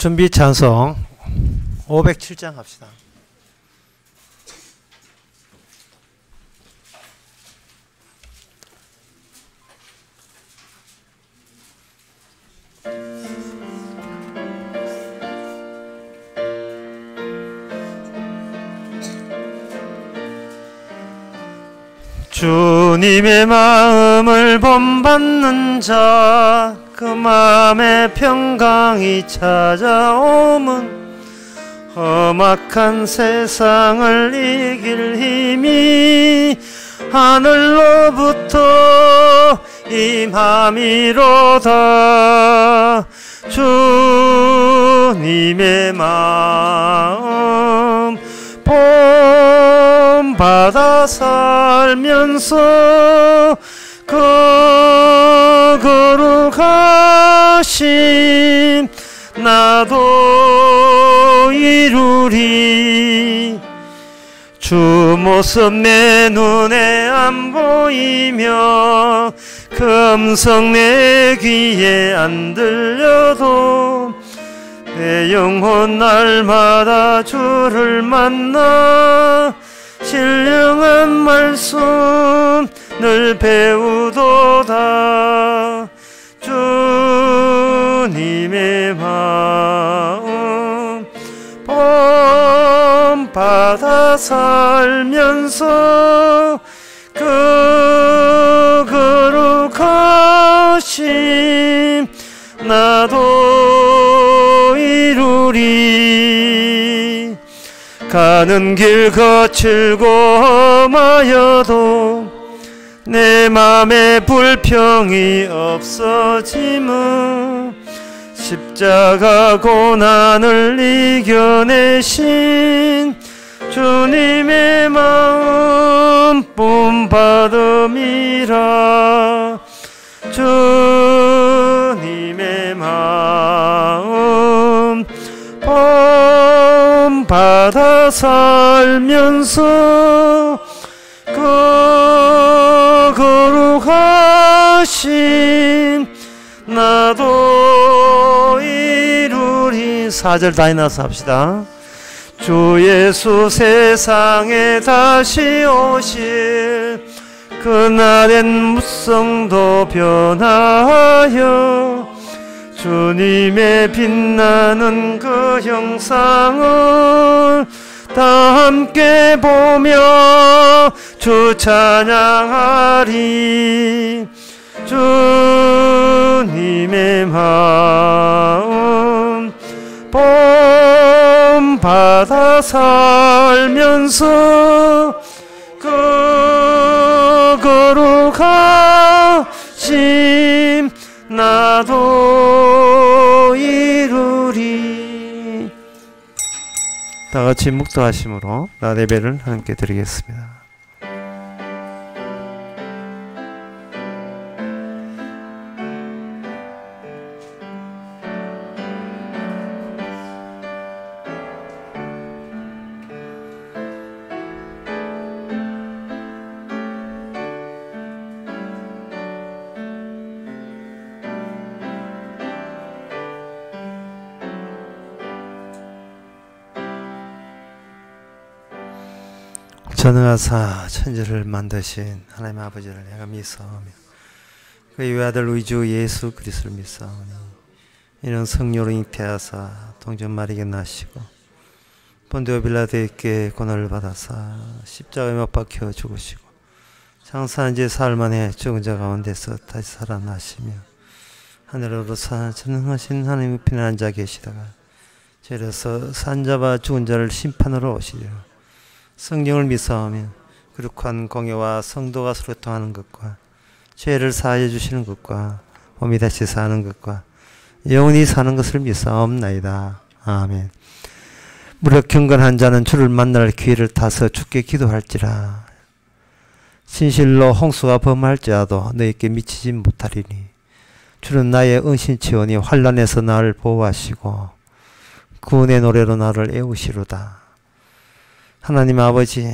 준비 찬송 507장 합시다. 주님의 마음을 본받는 자, 그 마음에 평강이 찾아오면 험악한 세상을 이길 힘이 하늘로부터 임함이로다. 주님의 마음 본받아 살면서 그 거룩하심 나도 이루리. 주 모습 내 눈에 안 보이며 그 음성 내 귀에 안 들려도 내 영혼 날마다 주를 만나 신령한 말씀 늘 배우도다. 주님의 마음 본받아 살면서 그 거룩하심 나도 이루리. 가는 길 거칠고 험하여도 내 맘에 불평이 없어지면 십자가 고난을 이겨내신 주님의 마음 본받음이라. 주님의 마음 본받아 살면서 그 거룩하심 나도 이루리. 4절 다이나서 합시다. 주 예수 세상에 다시 오실 그날엔 무성도 변하여 주님의 빛나는 그 형상을 다 함께 보며 주 찬양하리. 주님의 마음 본받아 살면서 그 거룩하심 나도 이루리. 다같이 묵도하심으로 낮 예배를 함께 드리겠습니다. 전능하사 천지를 만드신 하나님 아버지를 내가 믿사오며 그의 외아들 우리 주 예수 그리스도를 믿사오니 이는 성령으로 잉태하사 동전 마리게 나시고 본디오 빌라도에게 고난을 받아사 십자가에 못 박혀 죽으시고 장사한 지 사흘 만에 죽은 자 가운데서 다시 살아나시며 하늘으로 전능하신 하나님의 편안한 자 계시다가 저래서 산 자와 죽은 자를 심판으로 오시리라. 성령을 믿사오며 거룩한 공예와 성도가 서로 통하는 것과 죄를 사하여 주시는 것과 몸이 다시 사는 것과 영원히 사는 것을 믿사옵나이다. 아멘. 무릇 경건한 자는 주를 만날 기회를 타서 주께 기도할지라. 진실로 홍수가 범할지라도 너희에게 미치지 못하리니 주는 나의 은신치오니 환난에서 나를 보호하시고 구원의 노래로 나를 애우시로다. 하나님 아버지,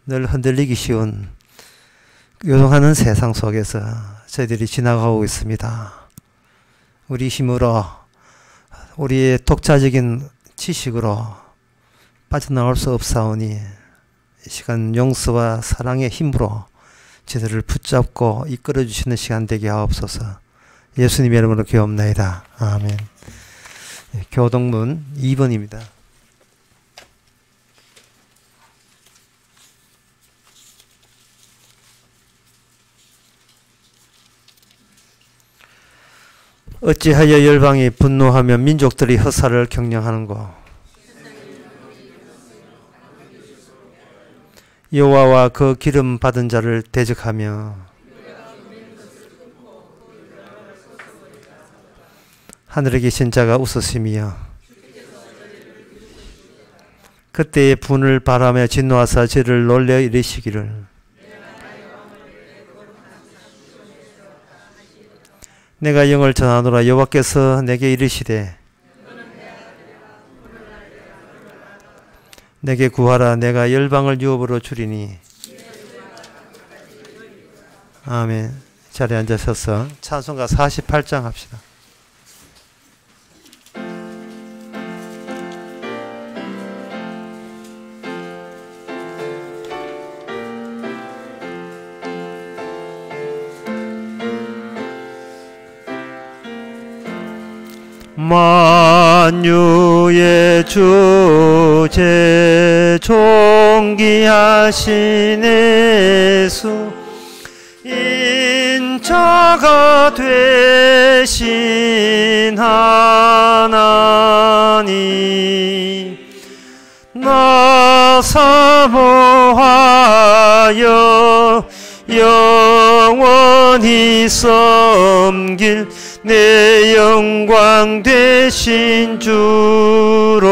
늘 흔들리기 쉬운 요동하는 세상 속에서 저희들이 지나가고 있습니다. 우리 힘으로 우리의 독자적인 지식으로 빠져나올 수 없사오니 이 시간 용서와 사랑의 힘으로 저들을 붙잡고 이끌어 주시는 시간 되게 하옵소서. 예수님의 이름으로 기도옵나이다. 아멘. 교동문 2번입니다. 어찌하여 열방이 분노하며 민족들이 허사를 경영하는고. 여호와와 그 기름 받은 자를 대적하며 하늘에 계신 자가 웃으시며 그때의 분을 바라며 진노하사 저를 놀려 이르시기를 내가 영을 전하노라. 여호와께서 내게 이르시되 내게 구하라. 내가 열방을 유업으로 주리니. 아멘. 자리에 앉으셔서 찬송가 48장 합시다. 만유의 주제 존귀하신 예수 인자가 되신 하나님 나 사모하여 영원히 섬길 내 영광 되신 주로다.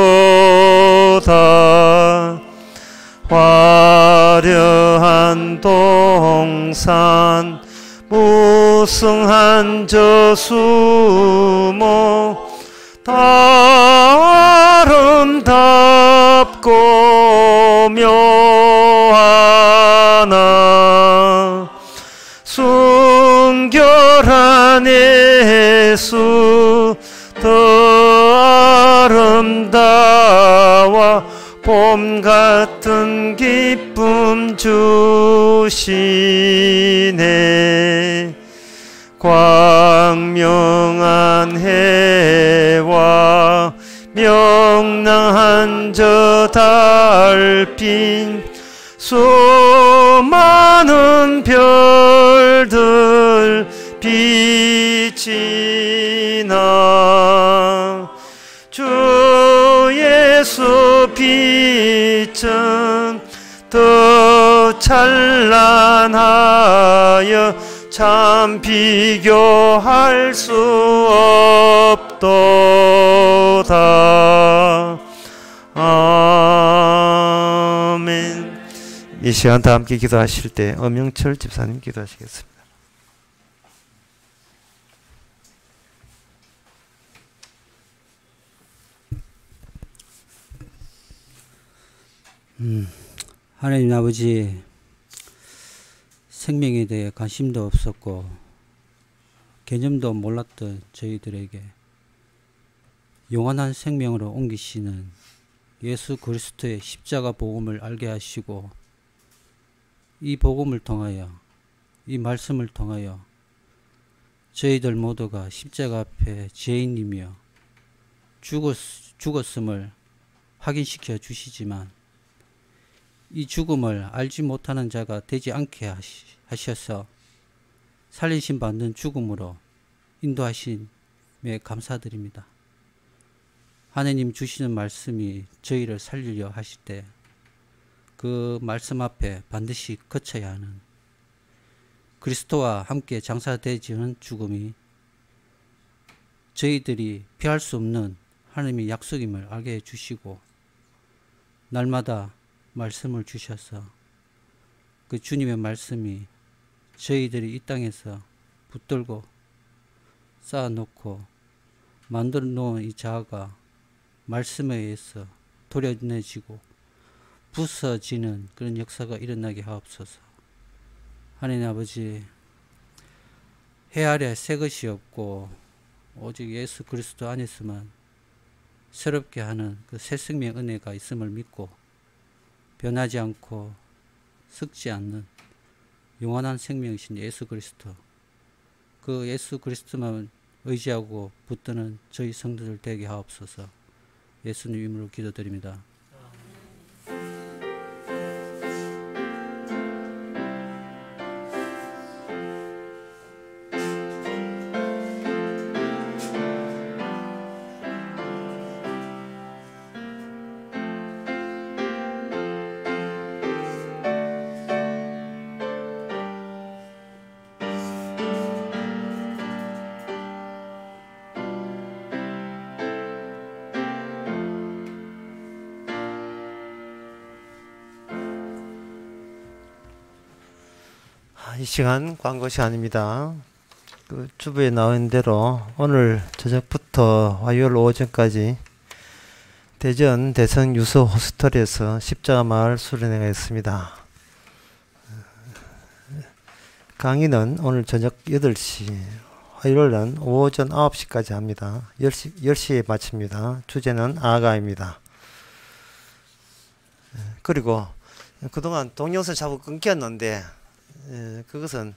화려한 동산 무성한 저수목 다 아름답고 묘하나 순결한 예수 더 아름다워 봄 같은 기쁨 주시네. 광명한 해와 명랑한 저 달빛 수많은 별들 빛이 나 주 예수 빛은 더 찬란하여 참 비교할 수 없도다. 아멘. 이 시간 다 함께 기도하실 때 엄영철 집사님 기도하시겠습니다. 하나님 아버지, 생명에 대해 관심도 없었고 개념도 몰랐던 저희들에게 영원한 생명으로 옮기시는 예수 그리스도의 십자가 복음을 알게 하시고 이 복음을 통하여 이 말씀을 통하여 저희들 모두가 십자가 앞에 죄인이며 죽었음을 확인시켜 주시지만 이 죽음을 알지 못하는 자가 되지 않게 하셔서 살리심 받는 죽음으로 인도하심에 감사드립니다. 하나님 주시는 말씀이 저희를 살리려 하실 때 그 말씀 앞에 반드시 거쳐야 하는 그리스도와 함께 장사되지는 죽음이 저희들이 피할 수 없는 하나님의 약속임을 알게 해주시고 날마다 말씀을 주셔서 그 주님의 말씀이 저희들이 이 땅에서 붙들고 쌓아놓고 만들어 놓은 이 자아가 말씀에 의해서 도려내지고 부서지는 그런 역사가 일어나게 하옵소서. 하나님 아버지, 해 아래 새 것이 없고 오직 예수 그리스도 안에서만 새롭게 하는 그 새 생명 은혜가 있음을 믿고 변하지 않고 썩지 않는 영원한 생명이신 예수 그리스도, 그 예수 그리스도만 의지하고 붙드는 저희 성도들 되게 하옵소서. 예수님 이름으로 기도드립니다. 이 시간 광고 시간입니다. 그 주부에 나온 대로 오늘 저녁부터 화요일 오전까지 대전 대성 유서 호스텔에서 십자가 마을 수련회가 있습니다. 강의는 오늘 저녁 8시, 화요일은 오전 9시까지 합니다. 10시에 마칩니다. 주제는 아가입니다. 그리고 그동안 동영상 자꾸 끊겼는데 그것은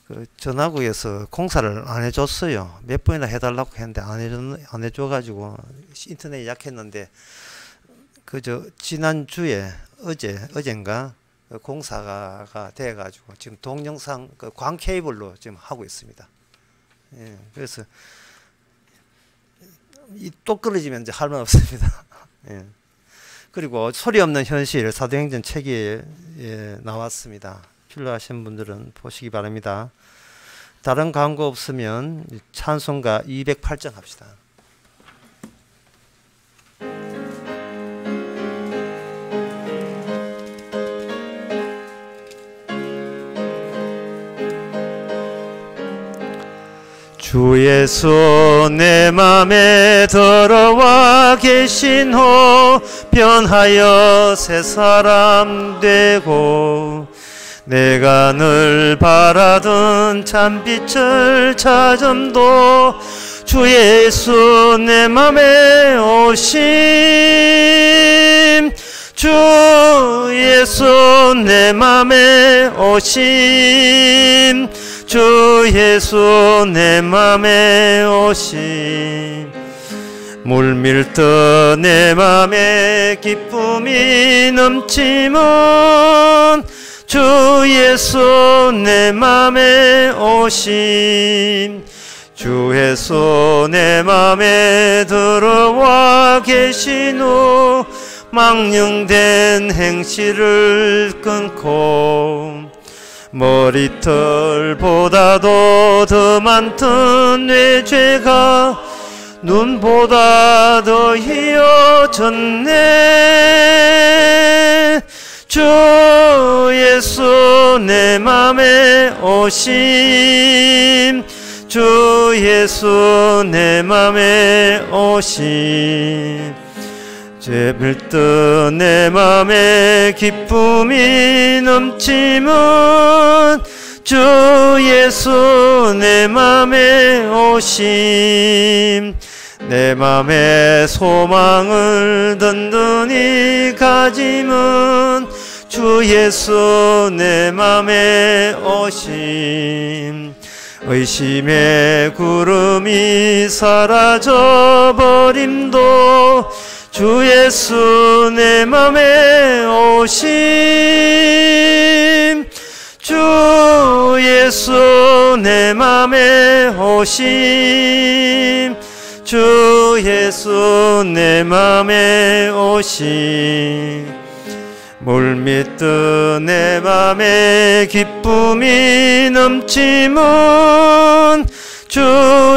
그 전화구에서 공사를 안 해줬어요. 몇 번이나 해달라고 했는데 안 해줘가지고 인터넷이 약했는데 지난주에 어젠가 공사가 돼가지고 지금 동영상 광 케이블로 지금 하고 있습니다. 예, 그래서 또 끊어지면 이제 할 말 없습니다. 예. 그리고 소리 없는 현실 사도행전 책에 나왔습니다. 필요하신 분들은 보시기 바랍니다. 다른 광고 없으면 찬송가 208장 합시다. 주 예수 내 맘에 들어와 계신 후 변하여 새 사람 되고 내가 늘 바라던 참빛을 찾음도 주 예수 내 맘에 오심 주 예수 내 맘에 오심 주 예수 내 맘에 오심 물밀듯 내 맘에 기쁨이 넘치면 주 예수 내 맘에 오심 주 예수 내 맘에 들어와 계신 후 망령된 행실을 끊고 머리털보다도 더 많던 내 죄가 눈보다 더 희어졌네 주 예수 내 맘에 오심 주 예수 내 맘에 오심 죄물듯 내 맘에 기쁨이 넘치면 주 예수 내 맘에 오심 내 맘에 소망을 든든히 가지면 주 예수 내 맘에 오심 의심의 구름이 사라져버림도 주 예수 내 맘에 오심 주 예수 내 맘에 오심 주 예수 내 맘에 오심 물밀듯 내 맘에 기쁨이 넘치면 주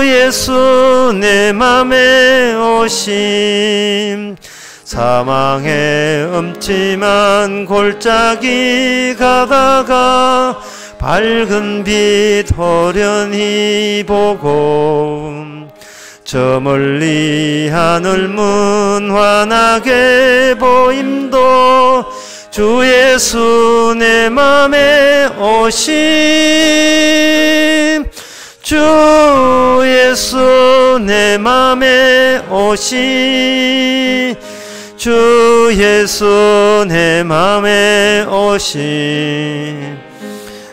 예수 내 맘에 오심 사망의 음침한 골짜기 가다가 밝은 빛 호련히 보고 저 멀리 하늘문 환하게 보임도 주 예수 내 맘에 오심 주 예수 예수 내 맘에 오신 주 예수 내 맘에 오신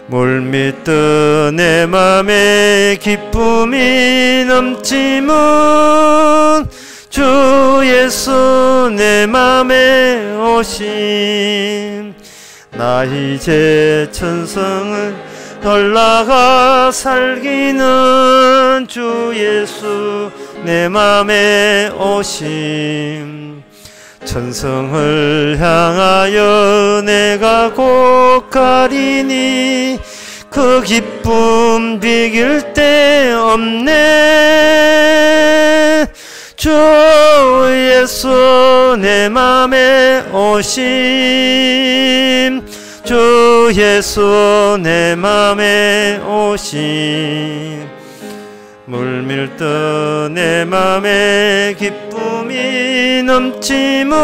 물밀듯 내 맘에 기쁨이 넘치면 주 예수 내 맘에 오신 나 이제 천성을 올라가 살기는 주 예수 내 맘에 오심 천성을 향하여 내가 곧 가리니 그 기쁨 비길 데 없네 주 예수 내 맘에 오심 주 예수 내 맘에 오심 물밀듯 내 맘에 기쁨이 넘치면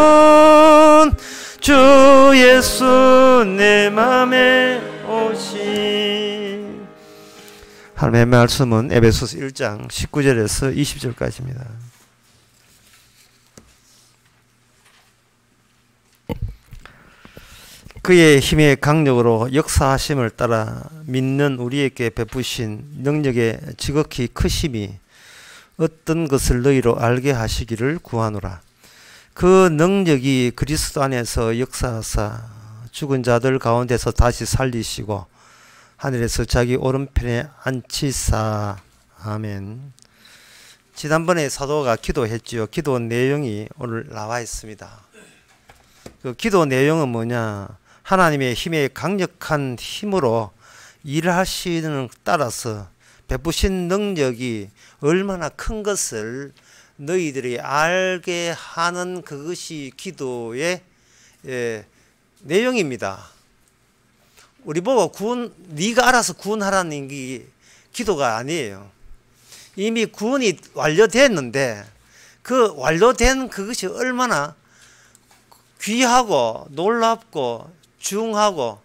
주 예수 내 맘에 오심 하나님의 말씀은 에베소서 1장 19절에서 20절까지입니다. 그의 힘의 강력으로 역사하심을 따라 믿는 우리에게 베푸신 능력의 지극히 크심이 어떤 것을 너희로 알게 하시기를 구하노라. 그 능력이 그리스도 안에서 역사하사 죽은 자들 가운데서 다시 살리시고 하늘에서 자기 오른편에 앉히사. 아멘. 지난번에 사도가 기도했지요. 기도 내용이 오늘 나와 있습니다. 그 기도 내용은 뭐냐? 하나님의 힘의 강력한 힘으로 일하시는 따라서 베푸신 능력이 얼마나 큰 것을 너희들이 알게 하는 그것이 기도의 내용입니다. 우리 보고 네가 알아서 구원하라는 게 기도가 아니에요. 이미 구원이 완료됐는데 그 완료된 그것이 얼마나 귀하고 놀랍고 중하고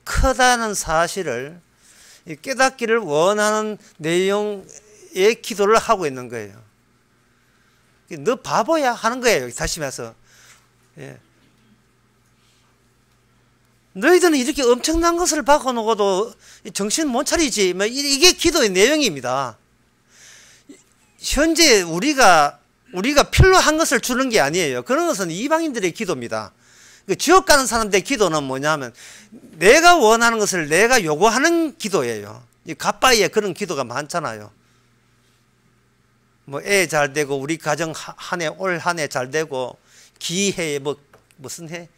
크다는 사실을 깨닫기를 원하는 내용의 기도를 하고 있는 거예요. 너 바보야 하는 거예요. 다시 말해서 너희들은 이렇게 엄청난 것을 바꿔놓고도 정신 못 차리지. 이게 기도의 내용입니다. 현재 우리가 필요한 것을 주는 게 아니에요. 그런 것은 이방인들의 기도입니다. 지옥 가는 사람들의 기도는 뭐냐면 내가 원하는 것을 내가 요구하는 기도예요. 갓바위에 그런 기도가 많잖아요. 뭐 애 잘 되고 우리 가정 올 한 해 잘 되고 기해에 무슨 해?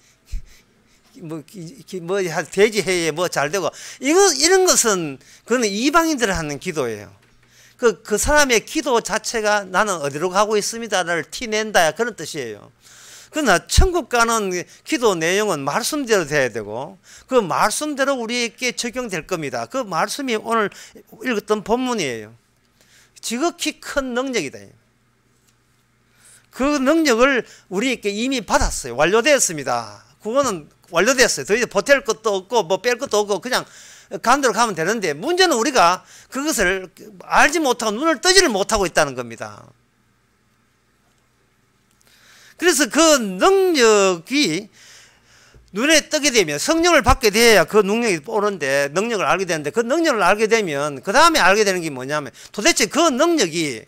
돼지 해에 잘 되고 이런 것은 그건 이방인들이 하는 기도예요. 그 사람의 기도 자체가 나는 어디로 가고 있습니다를 티낸다 그런 뜻이에요. 그러나 천국 가는 기도 내용은 말씀대로 돼야 되고 그 말씀대로 우리에게 적용될 겁니다. 그 말씀이 오늘 읽었던 본문이에요. 지극히 큰 능력이다. 그 능력을 우리에게 이미 받았어요. 완료되었습니다. 그거는 완료됐어요. 더 이상 보탤 것도 없고 뭐 뺄 것도 없고 그냥 가는 대로 가면 되는데 문제는 우리가 그것을 알지 못하고 눈을 뜨지를 못하고 있다는 겁니다. 그래서 그 능력이 눈에 뜨게 되면 성령을 받게 돼야 그 능력이 오는데 능력을 알게 되는데 그 능력을 알게 되면 그 다음에 알게 되는 게 뭐냐면 도대체 그 능력이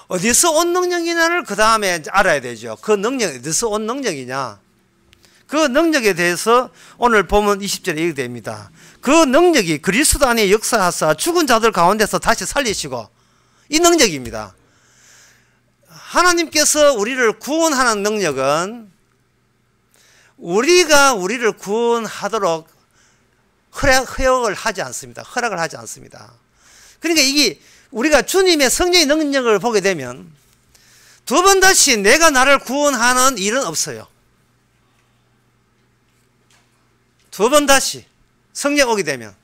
어디서 온 능력이냐를 그 다음에 알아야 되죠. 그 능력이 어디서 온 능력이냐. 그 능력에 대해서 오늘 보면 20절에 이렇게 됩니다. 그 능력이 그리스도 안에 역사하사 죽은 자들 가운데서 다시 살리시고 이 능력입니다. 하나님께서 우리를 구원하는 능력은 우리가 우리를 구원하도록 허락을 하지 않습니다. 허락을 하지 않습니다. 그러니까 이게 우리가 주님의 성령의 능력을 보게 되면 두 번 다시 내가 나를 구원하는 일은 없어요. 두 번 다시 성령 오게 되면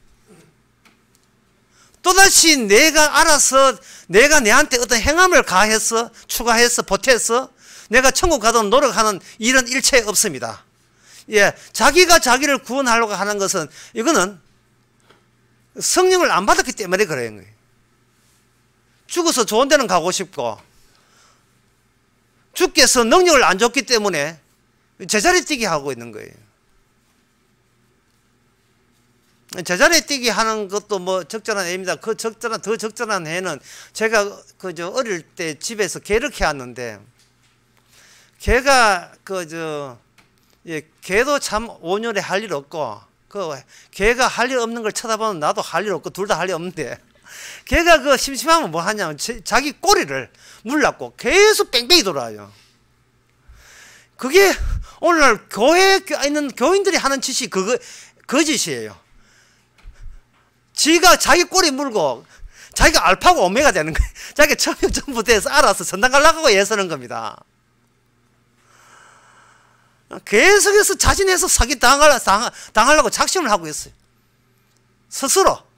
또다시 내가 알아서 내가 내한테 어떤 행함을 가해서 추가해서 보태서 내가 천국 가도록 노력하는 일은 일체 없습니다. 자기가 자기를 구원하려고 하는 것은 이거는 성령을 안 받았기 때문에 그런 거예요. 죽어서 좋은 데는 가고 싶고 주께서 능력을 안 줬기 때문에 제자리 뛰기 하고 있는 거예요. 제자리 뛰기 하는 것도 뭐 적절한 애입니다. 그 더 적절한 애는 제가 어릴 때 집에서 개를 키웠는데, 개가 개도 참 온열에 할 일 없고, 개가 할 일 없는 걸 쳐다보면 나도 할 일 없고 둘 다 할 일 없는데, 개가 심심하면 뭐 하냐면 자기 꼬리를 물라고 계속 뺑뺑이 돌아요. 그게 오늘날 교회에 있는 교인들이 하는 짓이 그 짓이에요. 지가 자기 꼬리 물고 자기가 알파고 오메가 되는 거예요. 자기가 전부 돼서 알아서 전당 가려고 애쓰는 겁니다. 계속해서 자진해서 사기 당하려고 작심을 하고 있어요. 스스로.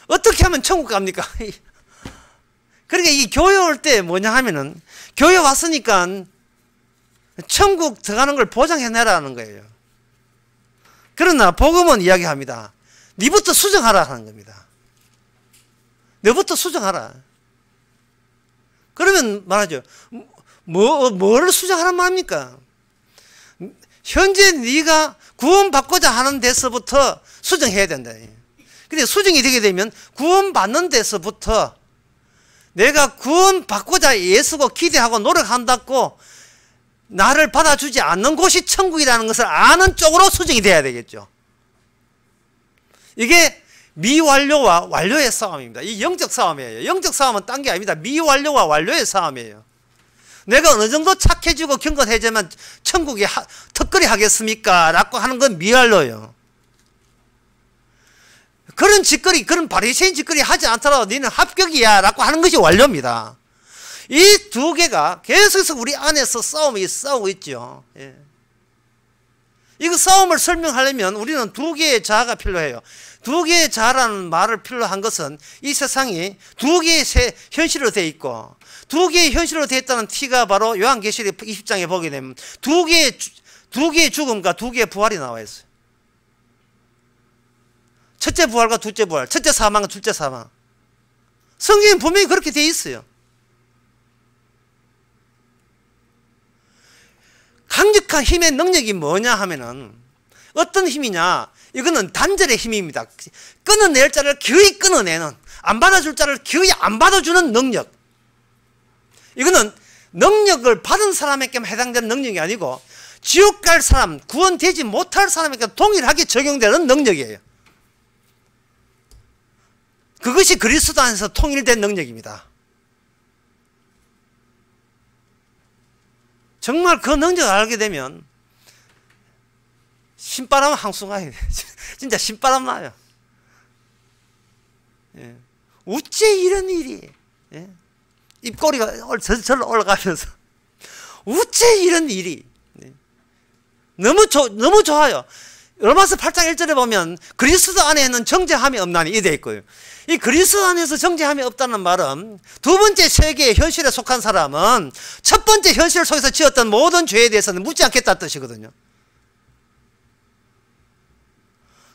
어떻게 하면 천국 갑니까? 그러니까 이 교회 올 때 뭐냐 하면은, 교회 왔으니까 천국 들어가는 걸 보장해내라는 거예요. 그러나 복음은 이야기합니다. 니부터 수정하라 하는 겁니다. 너부터 수정하라. 그러면 말하죠. 뭐를 수정하란 말입니까? 현재 네가 구원받고자 하는 데서부터 수정해야 된다. 근데 수정이 되게 되면 구원받는 데서부터 내가 구원받고자 애쓰고 기대하고 노력한다고 나를 받아주지 않는 곳이 천국이라는 것을 아는 쪽으로 수정이 돼야 되겠죠. 이게 미완료와 완료의 싸움입니다. 이 영적 싸움이에요. 영적 싸움은 딴 게 아닙니다. 미완료와 완료의 싸움이에요. 내가 어느 정도 착해지고 경건해지면 천국에 턱걸이 하겠습니까? 라고 하는 건 미완료예요. 그런 짓거리, 그런 바리새인 짓거리 하지 않더라도 너는 합격이야 라고 하는 것이 완료입니다. 이 두 개가 계속해서 우리 안에서 싸우고 있죠. 예. 이거 싸움을 설명하려면 우리는 두 개의 자아가 필요해요. 두 개의 자아라는 말을 필요한 것은 이 세상이 두 개의 현실로 되어 있고, 두 개의 현실로 되어 있다는 티가 바로 요한계시록 20장에 보게 되면 두 개의 죽음과 두 개의 부활이 나와 있어요. 첫째 부활과 둘째 부활, 첫째 사망과 둘째 사망. 성경에 분명히 그렇게 되어 있어요. 강력한 힘의 능력이 뭐냐 하면은, 어떤 힘이냐, 이거는 단절의 힘입니다. 끊어낼 자를 기어이 끊어내는, 안 받아줄 자를 기어이 안 받아주는 능력. 이거는 능력을 받은 사람에게만 해당되는 능력이 아니고 지옥 갈 사람, 구원되지 못할 사람에게 동일하게 적용되는 능력이에요. 그것이 그리스도 안에서 통일된 능력입니다. 정말 그 능력을 알게 되면 신바람 항수가요. 진짜 신바람 나요. 예. 어째 이런 일이, 예. 입꼬리가 절로 올라가면서 어째 이런 일이, 예. 너무 좋아요. 로마서 8장 1절에 보면 그리스도 안에는 정죄함이 없나니 이 돼 있고요. 이 그리스도 안에서 정죄함이 없다는 말은 두 번째 세계의 현실에 속한 사람은 첫 번째 현실 속에서 지었던 모든 죄에 대해서는 묻지 않겠다는 뜻이거든요.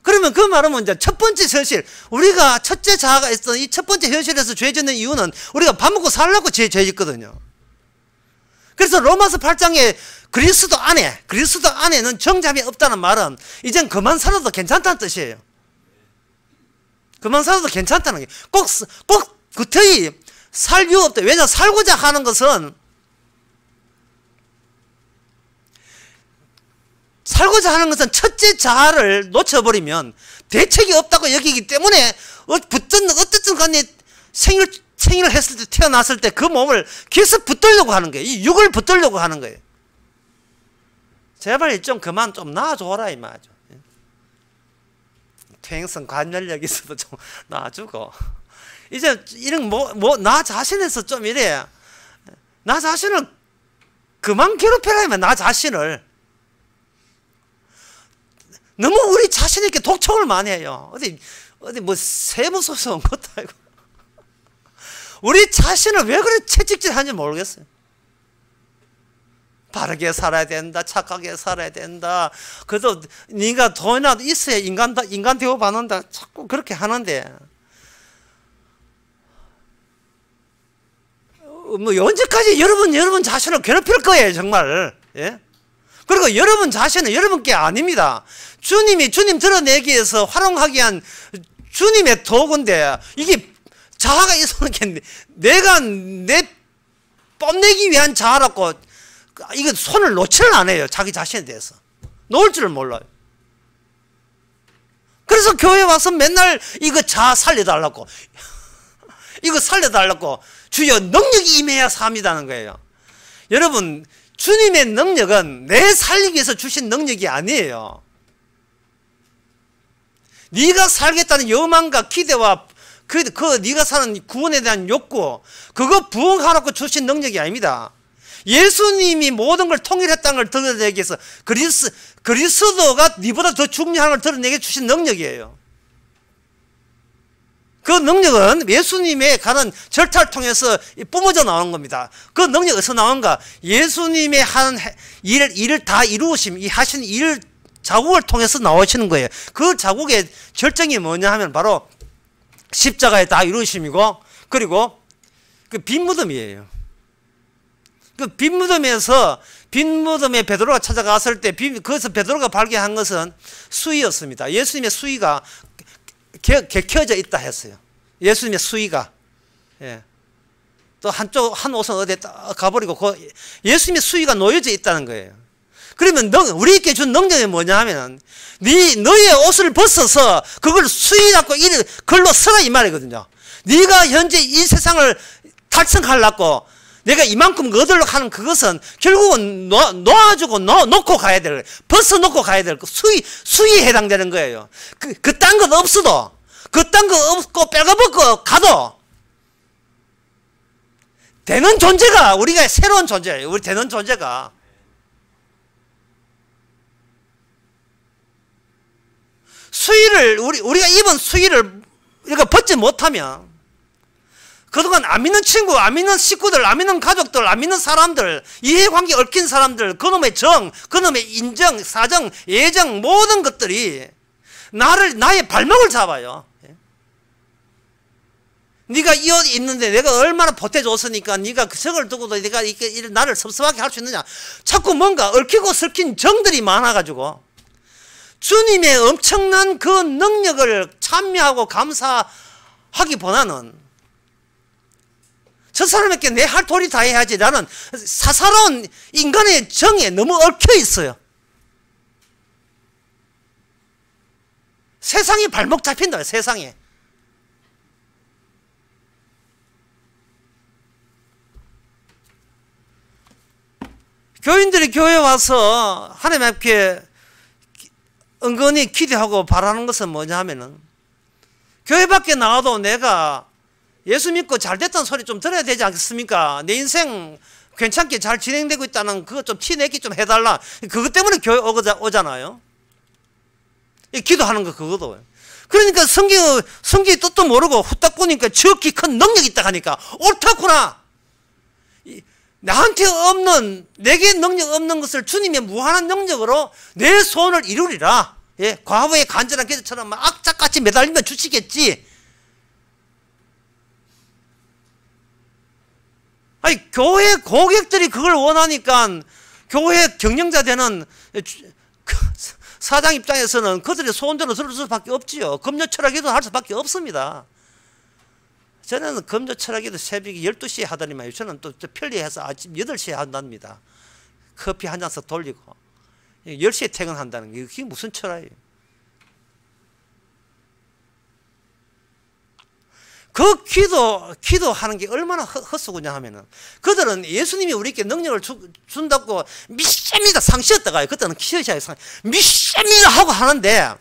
그러면 그 말은 이제 첫 번째 현실, 우리가 첫째 자아가 있던 이 첫 번째 현실에서 죄 짓는 이유는 우리가 밥 먹고 살려고 죄 짓거든요. 그래서 로마서 8장에 그리스도 안에는 정죄함이 없다는 말은 이젠 그만 살아도 괜찮다는 뜻이에요. 그만 살아도 괜찮다는 게, 꼭 그터이 살 이유 없다. 왜냐, 살고자 하는 것은, 첫째 자아를 놓쳐버리면 대책이 없다고 여기기 때문에 어쨌든 간에 생일을 했을 때, 태어났을 때 그 몸을 계속 붙들려고 하는 거예요. 이 육을 붙들려고 하는 거예요. 제발 좀 그만 좀 놔줘라 이 말이죠. 퇴행성 관절력 있어도 좀 놔주고, 이제 이런 나 자신에서 좀 이래, 나 자신을 그만 괴롭혀라면, 나 자신을 너무 우리 자신에게 독촉을 많이 해요. 어디 뭐 세무소서 온 것도 아니고 우리 자신을 왜 그렇게 채찍질하는지 모르겠어요. 바르게 살아야 된다, 착하게 살아야 된다, 그래도 네가 돈이라도 있어야 인간 대우 받는다, 자꾸 그렇게 하는데, 뭐 언제까지 여러분 자신을 괴롭힐 거예요, 정말. 예? 그리고 여러분 자신은 여러분 게 아닙니다. 주님 드러내기 위해서 활용하기 위한 주님의 도구인데, 이게 자아가 있어는 게 내가 내 뽐내기 위한 자아라고 이거 손을 놓지를 않아요. 자기 자신에 대해서 놓을 줄을 몰라요. 그래서 교회 와서 맨날 이거 자아 살려달라고 이거 살려달라고 주여 능력이 임해야 삽니다는 거예요. 여러분, 주님의 능력은 내 살리기 위해서 주신 능력이 아니에요. 네가 살겠다는 여망과 기대와 그 네가 사는 구원에 대한 욕구, 그거 부응하라고 주신 능력이 아닙니다. 예수님이 모든 걸 통일했다는 걸 드러내기 위해서 그리스도가 네보다 더 중요한 걸 드러내게 주신 능력이에요. 그 능력은 예수님의 가는 절차를 통해서 뿜어져 나오는 겁니다. 그 능력이 어디서 나온가? 예수님의 하는 일을 다 이루으심, 이 하신 일 자국을 통해서 나오시는 거예요. 그 자국의 절정이 뭐냐 하면 바로 십자가에 다 이루심이고, 그리고 그 빈 무덤이에요. 그 빈 무덤에 베드로가 찾아갔을 때 거기서 베드로가 발견한 것은 수의였습니다. 예수님의 수의가 켜져 있다 했어요. 예수님의 수의가. 예. 또 한 옷은 어디에 딱 가버리고 예수님의 수의가 놓여져 있다는 거예요. 그러면 우리에게 준 능력이 뭐냐 하면 너의 옷을 벗어서 그걸 수의하고 글로 써라 이 말이거든요. 네가 현재 이 세상을 달성하려고 내가 이만큼 얻으려고 하는 그것은 결국은 놓아주고 놓고 가야 될, 벗어놓고 가야 될 수의에 해당되는 거예요. 그딴 것 없어도, 그딴 거 없고 빼가벗고 가도 되는 존재가 우리가 새로운 존재예요. 우리 되는 존재가. 수의를 우리가 입은 수의를 우리가 벗지 못하면 그동안 안 믿는 친구, 안 믿는 식구들, 안 믿는 가족들, 안 믿는 사람들, 이해관계 얽힌 사람들, 그놈의 그놈의 인정, 사정, 예정 모든 것들이 나의 발목을 잡아요. 네가 이 옷 입는데 내가 얼마나 보태줬으니까 네가 그 정을 두고도 네가 나를 섭섭하게 할 수 있느냐. 자꾸 뭔가 얽히고 설킨 정들이 많아가지고 주님의 엄청난 그 능력을 찬미하고 감사하기보다는 저 사람에게 내 할 도리 다 해야지. 나는 사사로운 인간의 정에 너무 얽혀 있어요. 세상이 발목 잡힌다. 세상에. 교인들이 교회에 와서 하나님 앞에 은근히 기대하고 바라는 것은 뭐냐 하면은, 교회 밖에 나와도 내가 예수 믿고 잘 됐다는 소리 좀 들어야 되지 않겠습니까? 내 인생 괜찮게 잘 진행되고 있다는 그거 좀 티내기 좀 해달라. 그것 때문에 교회 오잖아요. 기도하는 거 그거도. 그러니까 성경의 뜻도 모르고 후딱 보니까 지극히 큰 능력이 있다 하니까 옳다구나. 나한테 없는, 내게 능력 없는 것을 주님의 무한한 능력으로 내 소원을 이루리라. 예, 과거의 간절한 기도처럼 막 악착같이 매달리면 주시겠지. 아니, 교회 고객들이 그걸 원하니까 교회 경영자 되는 사장 입장에서는 그들의 소원대로 들을 수밖에 없지요. 금요 철학기도 할 수밖에 없습니다. 저는 금요 철학기도 새벽에 12시에 하더니만요. 저는 또 편리해서 아침 8시에 한답니다. 커피 한 잔씩 돌리고 10시에 퇴근한다는 게 그게 무슨 철학이에요. 그 기도하는 게 얼마나 헛수고냐 하면은, 그들은 예수님이 우리에게 능력을 준다고 믿습니다 상시였다가요. 그때는 키어샤의 믿습니다 하고 하는데,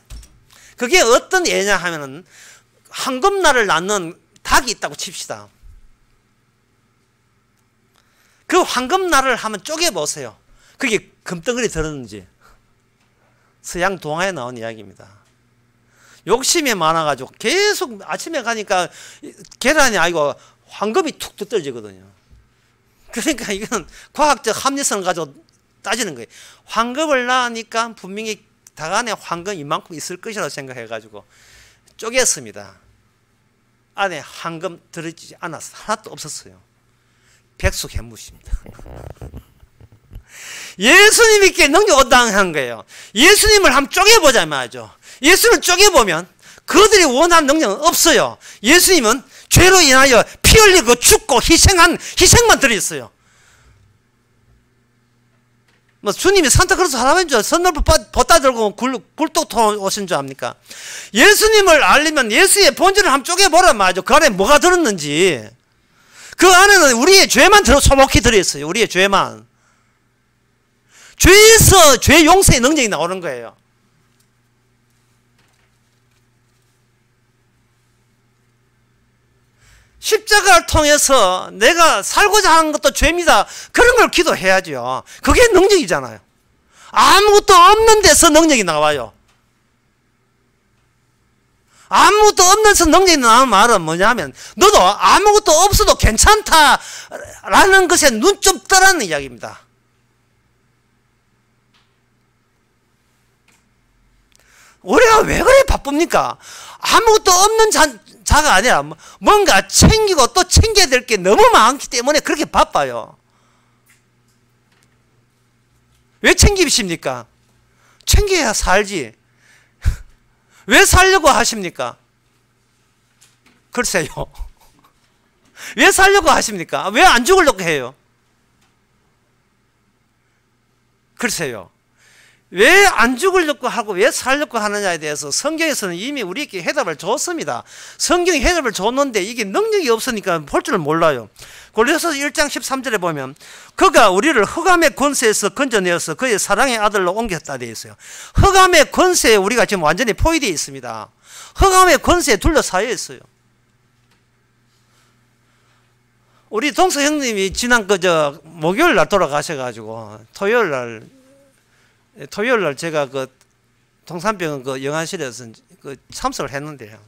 그게 어떤 예냐 하면은, 황금날을 낳는 닭이 있다고 칩시다. 그 황금날을 한번 쪼개보세요. 그게 금덩어리 들었는지. 서양 동화에 나온 이야기입니다. 욕심이 많아가지고 계속 아침에 가니까 계란이 아니고 황금이 툭 떨어지거든요. 그러니까 이건 과학적 합리성을 가지고 따지는 거예요. 황금을 낳으니까 분명히 닭 안에 황금 이만큼 있을 것이라고 생각해가지고 쪼갰습니다. 안에 황금 들어지지 않았어. 하나도 없었어요. 백수개무십니다. 예수님께 능력 어당한 거예요. 예수님을 한번 쪼개보자 말이죠. 예수님을 쪼개보면 그들이 원하는 능력은 없어요. 예수님은 죄로 인하여 피 흘리고 죽고 희생만 들어있어요. 뭐 주님이 산타크로스 할아버지인 줄 선널부 벗다 들고 굴뚝 오신 줄 압니까? 예수님을 알리면 예수의 본질을 한번 쪼개보란 말이죠. 그 안에 뭐가 들었는지. 그 안에는 우리의 죄만 소복히 들어있어요. 우리의 죄만. 죄에서 죄 용서의 능력이 나오는 거예요. 십자가를 통해서 내가 살고자 하는 것도 죄입니다. 그런 걸 기도해야죠. 그게 능력이잖아요. 아무것도 없는 데서 능력이 나와요. 아무것도 없는 데서 능력이 나오는 말은 뭐냐면 너도 아무것도 없어도 괜찮다라는 것에 눈 좀 떠라는 이야기입니다. 우리가 왜 그래 바쁩니까? 아무것도 없는 자가 아니라 뭔가 챙기고 또 챙겨야 될 게 너무 많기 때문에 그렇게 바빠요. 왜 챙기십니까? 챙겨야 살지. 왜 살려고 하십니까? 글쎄요. 왜 살려고 하십니까? 왜 안 죽으려고 해요? 글쎄요. 왜 안 죽으려고 하고 왜 살려고 하느냐에 대해서 성경에서는 이미 우리에게 해답을 줬습니다. 성경이 해답을 줬는데 이게 능력이 없으니까 볼 줄 몰라요. 골로새서 1장 13절에 보면 그가 우리를 흑암의 권세에서 건져내어서 그의 사랑의 아들로 옮겼다 되어 있어요. 흑암의 권세에 우리가 지금 완전히 포위되어 있습니다. 흑암의 권세에 둘러싸여 있어요. 우리 동서 형님이 지난 목요일 날 돌아가셔가지고 토요일 날 제가 동산병원 영안실에서 참석을 했는데요.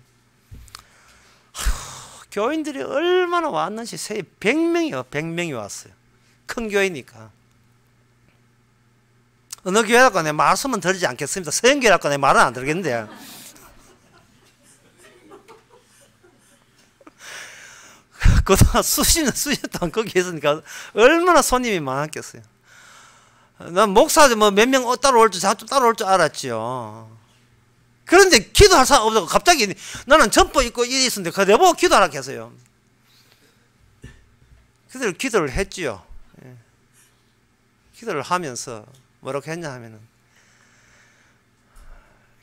교인들이 얼마나 왔는지 100명이 왔어요. 큰 교회니까. 어느 교회라고 내 말씀은 드리지 않겠습니다. 서영교회라고 내 말은 안 들겠는데. 그동안 수십 년 동안 거기 있으니까 얼마나 손님이 많았겠어요. 난 목사들 몇 명 따라올 줄 알았지요. 그런데 기도할 사람 없어서 갑자기 나는 점퍼 입고 일이 있었는데 그거 내보고 기도하라 했어요. 그들 기도를 했지요. 기도를 하면서 뭐라고 했냐 하면은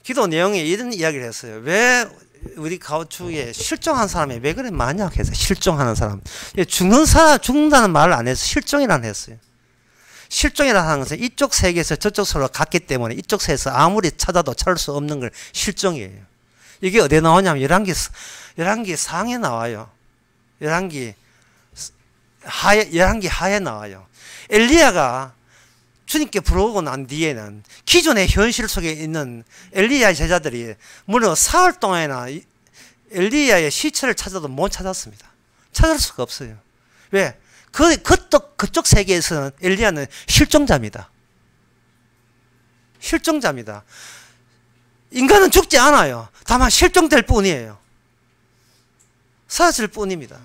기도 내용에 이런 이야기를 했어요. 왜 우리 가우축에 실종한 사람이 왜 그래 많냐 해서 실종하는 사람. 죽는다는 말을 안 해서 실종이라는 했어요. 실종이라는 것은 이쪽 세계에서 저쪽 세계로 갔기 때문에 이쪽 세계에서 아무리 찾아도 찾을 수 없는 걸 실종이에요. 이게 어디에 나오냐면 열왕기 4장에 나와요. 열왕기 하에 나와요. 엘리야가 주님께 부르고 난 뒤에는 기존의 현실 속에 있는 엘리야의 제자들이 무려 사흘 동안이나 엘리야의 시체를 찾아도 못 찾았습니다. 찾을 수가 없어요. 왜? 그쪽 세계에서는 엘리야는 실종자입니다. 실종자입니다. 인간은 죽지 않아요. 다만 실종될 뿐이에요. 사라질 뿐입니다.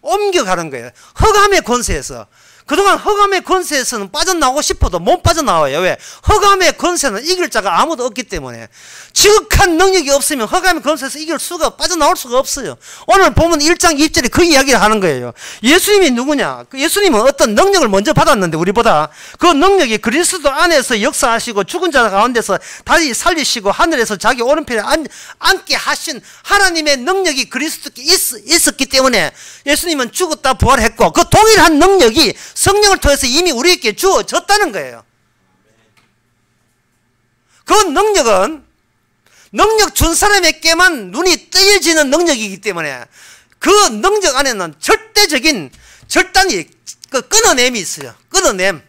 옮겨가는 거예요. 흑암의 권세에서. 그동안 흑암의 권세에서는 빠져나오고 싶어도 못 빠져나와요. 왜? 흑암의 권세는 이길 자가 아무도 없기 때문에. 지극한 능력이 없으면 흑암의 권세에서 빠져나올 수가 없어요. 오늘 보면 1장 2절에 그 이야기를 하는 거예요. 예수님이 누구냐? 예수님은 어떤 능력을 먼저 받았는데 우리보다 그 능력이 그리스도 안에서 역사하시고 죽은 자 가운데서 다시 살리시고 하늘에서 자기 오른편에 앉게 하신 하나님의 능력이 그리스도께 있었기 때문에 예수님은 죽었다 부활했고 그 동일한 능력이 성령을 통해서 이미 우리에게 주어졌다는 거예요. 그 능력은 능력 준 사람에게만 눈이 뜨여지는 능력이기 때문에 그 능력 안에는 절대적인 절단이 끊어냄이 있어요. 끊어냄.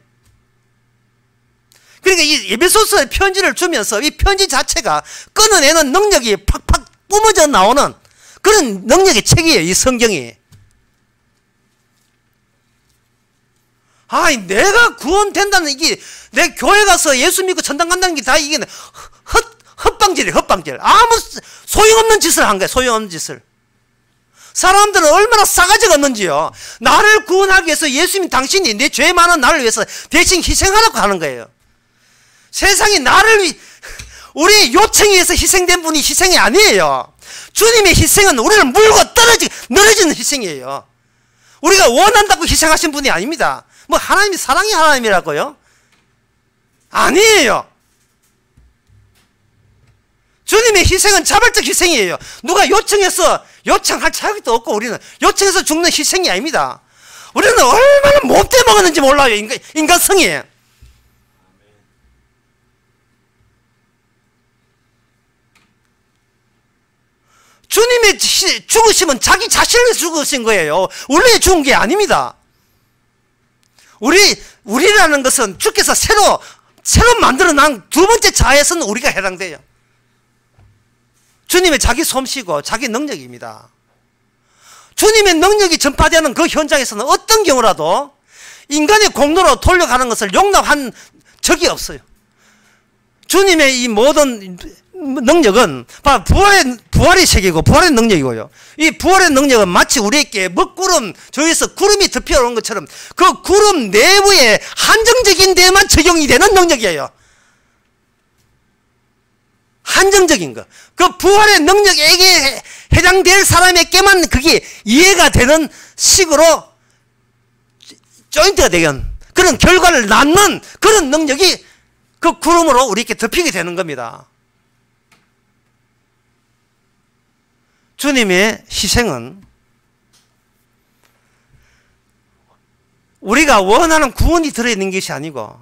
그러니까 이 에베소서의 편지를 주면서 이 편지 자체가 끊어내는 능력이 팍팍 뿜어져 나오는 그런 능력의 책이에요. 이 성경이. 내가 구원된다는 이게 내 교회 가서 예수 믿고 천당 간다는 게 다 이게 헛방질이에요. 헛방질. 아무 소용없는 짓을 한 거예요. 소용없는 짓을. 사람들은 얼마나 싸가지가 없는지요. 나를 구원하기 위해서 예수님 당신이 내 죄 많은 나를 위해서 대신 희생하라고 하는 거예요. 세상이 우리 요청에 의해서 희생된 분이 희생이 아니에요. 주님의 희생은 우리를 물고 늘어지는 희생이에요. 우리가 원한다고 희생하신 분이 아닙니다. 뭐 하나님이 사랑의 하나님이라고요? 아니에요. 주님의 희생은 자발적 희생이에요. 누가 요청해서 요청할 자격도 없고 우리는 요청해서 죽는 희생이 아닙니다. 우리는 얼마나 못돼 먹었는지 몰라요. 인간성이. 주님의 죽으심은 자기 자신을 위해서 죽으신 거예요. 원래 죽은 게 아닙니다. 우리라는 것은 주께서 새로 만들어낸 두 번째 자아에서는 우리가 해당돼요. 주님의 자기 솜씨고 자기 능력입니다. 주님의 능력이 전파되는 그 현장에서는 어떤 경우라도 인간의 공로로 돌려가는 것을 용납한 적이 없어요. 주님의 이 모든 능력은 바로 부활의 세계고 부활의 능력이고요. 이 부활의 능력은 마치 우리에게 먹구름 저기서 구름이 덮여오는 것처럼 그 구름 내부에 한정적인 데만 적용이 되는 능력이에요. 한정적인 거. 그 부활의 능력에게 해당될 사람에게만 그게 이해가 되는 식으로 조인트가 되는 그런 결과를 낳는 그런 능력이 그 구름으로 우리에게 덮이게 되는 겁니다. 주님의 희생은 우리가 원하는 구원이 들어있는 것이 아니고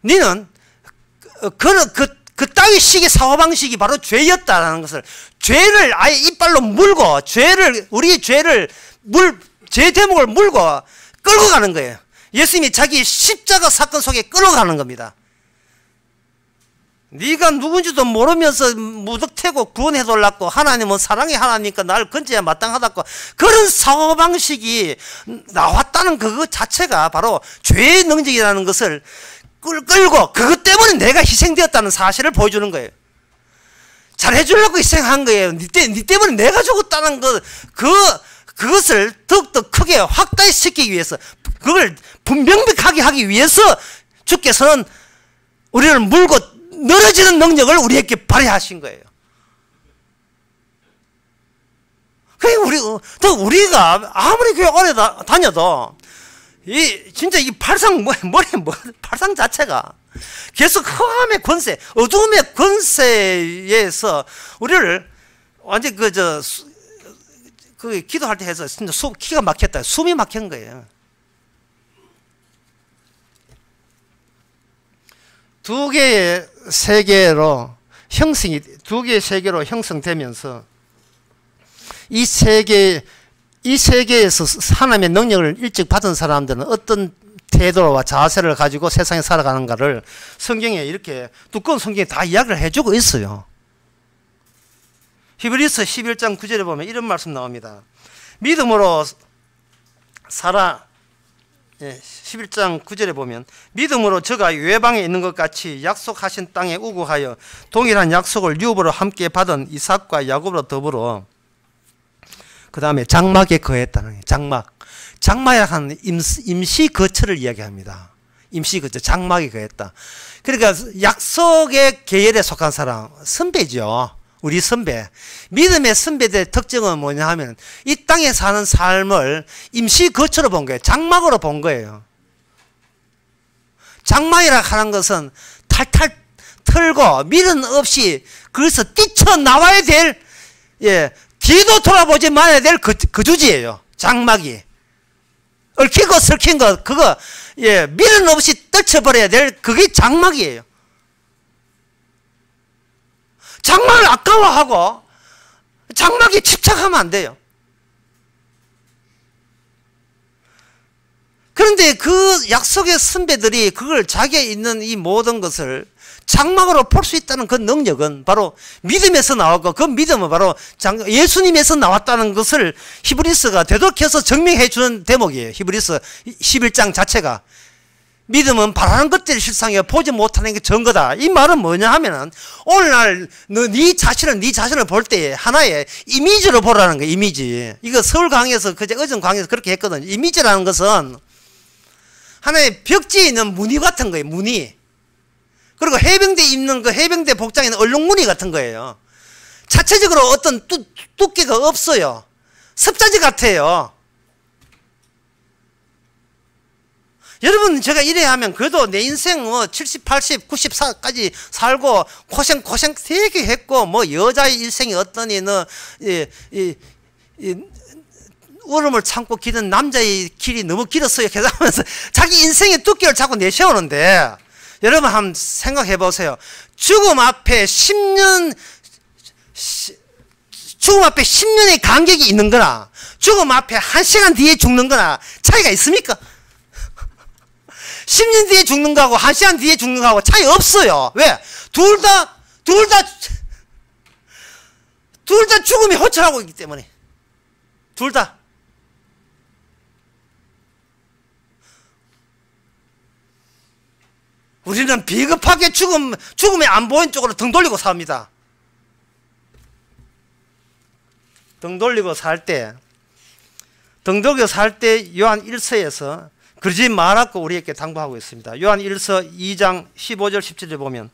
너는 그 따위 식의 사고방식이 바로 죄였다는 것을 죄를 아예 이빨로 물고 우리의 죄 대목을 물고 끌고 가는 거예요. 예수님이 자기 십자가 사건 속에 끌어가는 겁니다. 네가 누군지도 모르면서 무덕태고 구원해달라고 하나님은 사랑의 하나님이니까 나를 건져야 마땅하다고 그런 사고방식이 나왔다는 그거 자체가 바로 죄의 능력이라는 것을 끌고 그것 때문에 내가 희생되었다는 사실을 보여주는 거예요. 잘해주려고 희생한 거예요. 네 때문에 내가 죽었다는 그것을 더욱더 크게 확대시키기 위해서 그걸 분명하게 하기 위해서 주께서는 우리를 물고 늘어지는 능력을 우리에게 발휘하신 거예요. 우리가 아무리 교회 오래 다녀도 진짜 이 팔상 팔상 자체가 계속 흑암의 권세, 어두움의 권세에서 우리를 완전 기도할 때 해서 진짜 기가 막혔다. 숨이 막힌 거예요. 두 개의 세계로 형성되면서 이 세계에서 하나님의 능력을 일찍 받은 사람들은 어떤 태도와 자세를 가지고 세상에 살아가는가를 성경에 이렇게 두꺼운 성경에 다 이야기를 해주고 있어요. 히브리서 11장 9절에 보면 이런 말씀 나옵니다. 믿음으로 11장 9절에 보면 믿음으로 저가 외방에 있는 것 같이 약속하신 땅에 우구하여 동일한 약속을 유업으로 함께 받은 이삭과 야곱으로 더불어 그 다음에 장막에 거했다는 거예요. 장막이라고 하는 임시 거처를 이야기합니다. 임시 거처, 장막에 거했다. 그러니까 약속의 계열에 속한 사람, 선배죠. 우리 선배. 믿음의 선배들의 특징은 뭐냐 하면 이 땅에 사는 삶을 임시 거처로 본 거예요. 장막으로 본 거예요. 장막이라 하는 것은 탈탈 털고 미련 없이 거기서 뛰쳐나와야 될, 뒤도 돌아보지 말아야 될 거주지예요. 장막이. 얽히고 설킨 것, 그거, 미련 없이 떨쳐버려야 될 그게 장막이에요. 장막을 아까워하고 장막에 집착하면 안 돼요. 그런데 그 약속의 선배들이 그걸 자기에 있는 이 모든 것을 장막으로 볼 수 있다는 그 능력은 바로 믿음에서 나왔고 그 믿음은 바로 예수님에서 나왔다는 것을 히브리서가 되돌켜서 증명해 주는 대목이에요. 히브리서 11장 자체가 믿음은 바라는 것들이 실상이야. 보지 못하는 게 전거다. 이 말은 뭐냐 하면은 오늘날 네 자신을 볼 때 하나의 이미지로 보라는 거야. 이미지. 이거 서울 강의에서 그제 어전 강의에서 그렇게 했거든. 이미지라는 것은 하나의 벽지에 있는 무늬 같은 거예요. 무늬. 그리고 해병대 입는 그 해병대 복장에 있는 얼룩무늬 같은 거예요. 자체적으로 어떤 두께가 없어요. 습자지 같아요. 여러분, 제가 이래 하면 그래도 내 인생 뭐 70, 80, 94까지 살고 고생 되게 했고, 뭐 여자의 일생이 어떠니, 울음을 참고 기는 남자의 길이 너무 길었어요. 계속하면서 자기 인생의 두께를 자꾸 내세우는데, 여러분 한번 생각해 보세요. 죽음 앞에 10년의 간격이 있는 거나, 죽음 앞에 1시간 뒤에 죽는 거나 차이가 있습니까? 10년 뒤에 죽는 거하고 1시간 뒤에 죽는 거하고 차이 없어요. 왜? 둘 다 죽음이 호철하고 있기 때문에. 둘 다. 우리는 비겁하게 죽음이 안 보이는 쪽으로 등 돌리고 삽니다. 등 돌리고 살 때 요한 1서에서 그러지 말라고 우리에게 당부하고 있습니다. 요한 1서 2장 15절 17절 보면